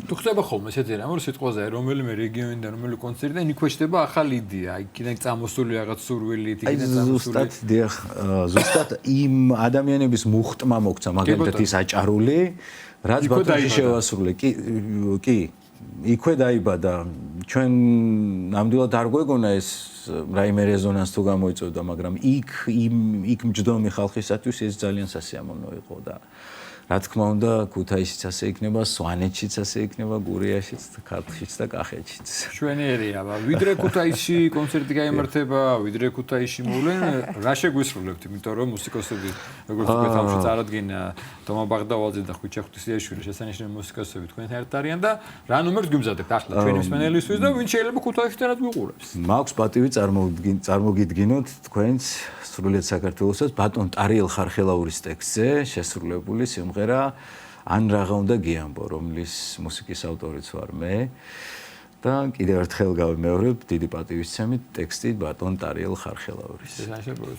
თუ ხდება ხოლმე ესეთი რამ რომ სიტყვაზე რომელიმე რეგიონიდან რომელი კონცერტიდან იქ შედება ახალი იდეა, იქიდან წამოსული რაღაც სურვილით, იქიდან წამოსული ზუსტად იმ ადამიანების მუხტმა მოგცა მაგალითად ის აჭარული, რაც ბათუმში შევასრულე. კი, იქვე დაიბადა. ჩვენ ნამდვილად არ გვეგონა ეს რაიმე რეზონანს თუ გამოიწვევდა, მაგრამ იქ მჯდომი ხალხისათვის ეს ძალიან სასიამოვნო იყო და რა თქმა უნდა, ქუთაისშიც ასე იქნება, სვანეთშიც ასე იქნება, გურიაშიც, ქართლშიც და კახეთშიც. შვენიერია, ვიდრე ქუთაისში კონცერტი გაიმართება, ვიდრე ქუთაისში მოვლენ, რა შეგვისრულებთ, იმიტომ რომ მუსიკოსები, როგორც უკეთავში წარადგინა თომა ბაღდავალიძე და ხვიჩა ღვთისიაშვილი შესანიშნავი მუსიკოსები თქვენთან ერთად არიან და რა ნომერს გვიმზადებთ ახლა ჩვენი მსმენელისთვის და ვინ შეიძლება ქუთაისშიც გვიყურებს. მაქვს პატივი წარმოგიდგინოთ თქვენს სრულიად საქართველოსაც ბატონ ტარიელ ხარხელაურის ტექსტზე შესრულებული სიმღერა ან რაღა უნდა გიამბო, რომლის მუსიკის ავტორიც ვარ მე და კიდევ ერთხელ გავიმეორებ დიდი პატივისცემით ტექსტი ბატონ ტარიელ ხარხელაურის. შესანიშნავია.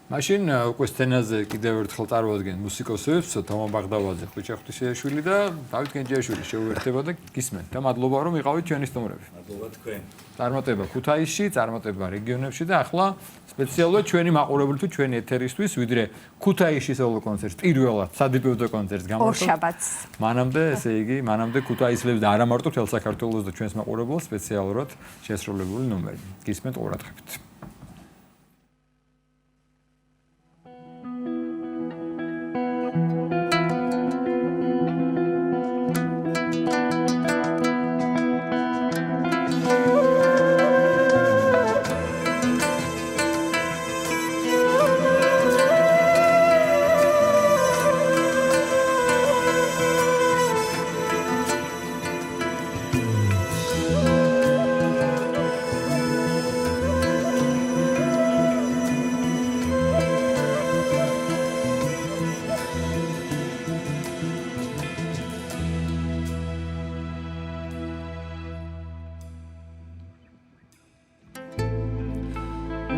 მაშინ უკვე სცენაზე კიდევ ერთხელ წარმოადგენთ მუსიკოსებს თომა ბაღდავალიძე, ხვიჩა ღვთისიაშვილი და დავით კენჭიაშვილი შეუერთება და გისმენთ და მადლობა რომ იყავით ჩვენი სტუმრები. მადლობა თქვენ. წარმატება ქუთაისში, წარმატება რეგიონებში და ახლა სპეციალურად ჩვენი მაყურებელი თუ ჩვენი ეთერისთვის, ვიდრე ქუთაისში სოლო კონცერტს პირველად სადიპევდო კონცერტს გამოვთქვით. ორშაბათს. მანამდე, ესე იგი, ქუთაისლებს და არა მარტო მთელ საქართველოს და ჩვენს მაყურებელს სპეციალურად შესრულებული ნომერი. გისმენთ ყურადღებით.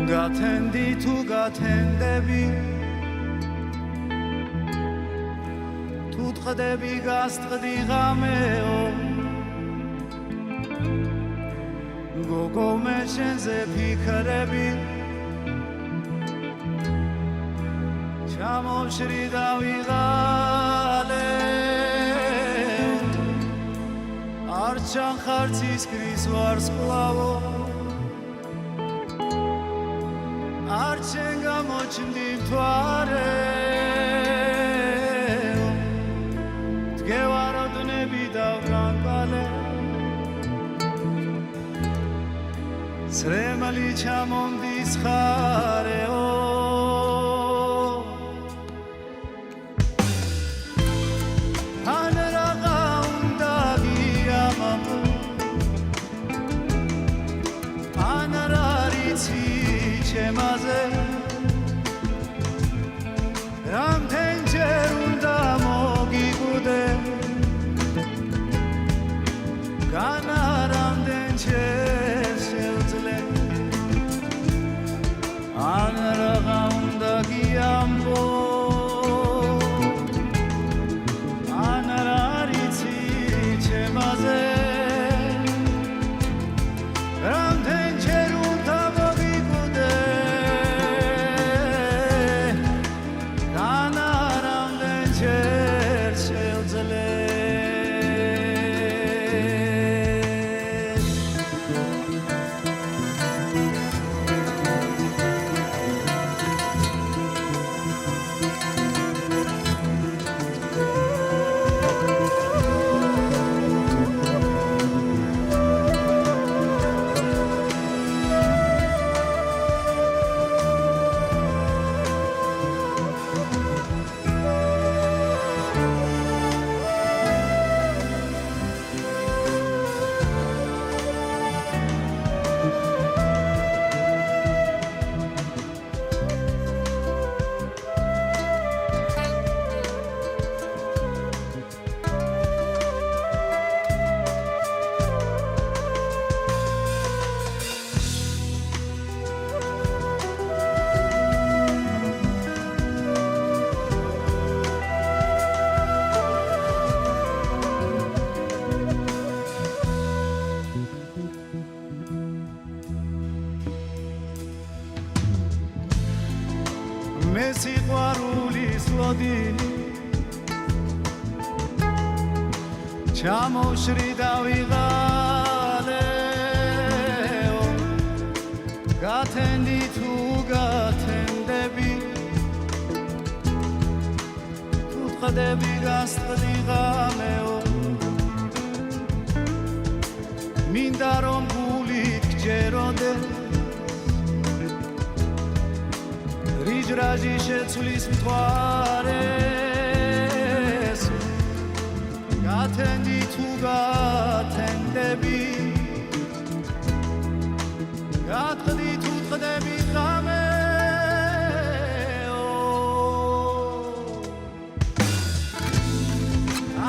გათენდი თუ გათენდები თუ ტყდები გასტყდი ღამეო გოგო მე შენზე ფიქრები ჩამოშრი დავიღალე არ ჩანხარც ისკრის ვარსკვლავო არჩენ გამოჩნდი მთვარე დგევაროდნები დავგანყალე სრემალი ჩამომდის ხარეო ან რაღა უნდა გიამამო ან რა რიცი ჩემაზე რამდენჯერ უნდა მოგიგუდე განა რამდენჯერ შევძლე ან რაღა უნდა გიამბო ან რა რიცი ჩემაზე რამდენჯერ უნდა მოგიგუდე განა რამდენჯერ შევძლე სიყვარულის ლოდი ჩამოშრი დავიღალეო გათენდი თუ გათენდები თუ ტყდები გასტყდი ღამეო მინდა რომ გულით გჯეროდე რიჟრაჟი შეცვლის მთვარეს გათენდი თუ გათენდები გატყდი თუ ტყდები ღამეო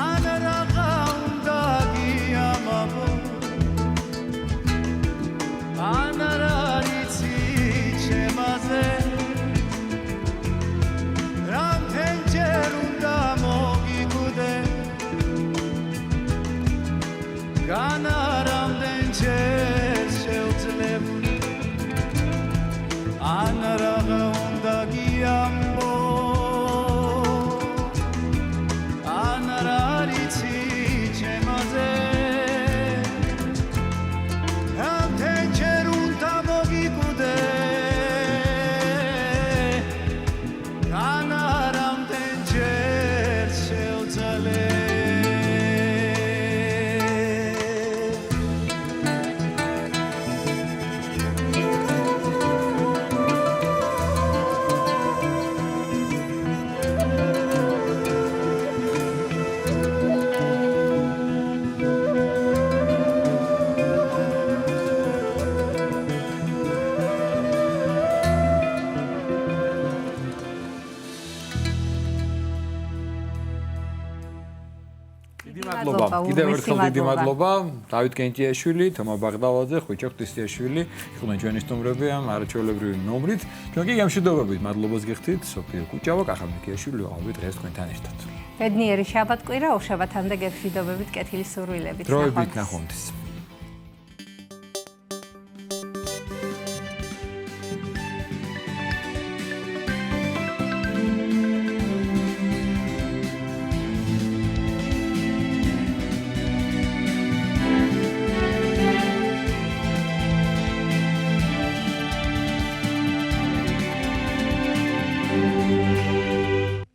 ან რაღა უნდა გიამბო ან რა იცი ჩემაზე რამდენჯერ უნდა მოგიკვდე განა რამდენჯერ შევძლებ ან რაღა უნდა გიამბო ან რა იცი ჩემაზე რამდენჯერ უნდა მოგიკვდე განა რამდენჯერ შევძლებ კიდევ ერთხელ დიდი მადლობა დავით კენჭიაშვილი, თომა ბაღდავაძე, ხვიჩა ღვთისძიაშვილი, იყვნენ ჩვენი სტუმრები ამ არაჩვეულებრივი ნომრით. ჩვენ კი გამშვიდობებით, მადლობას გიხდით სოფიო კუჭავა, კახაბ მიქიაშვილი, ვიყავით დღეს თქვენთან ერთად. ბედნიერი შაბათ-კვირა, უშაბათამდე გეშვიდობებით, კეთილი სურვილებით. დროებით ნახვამდის.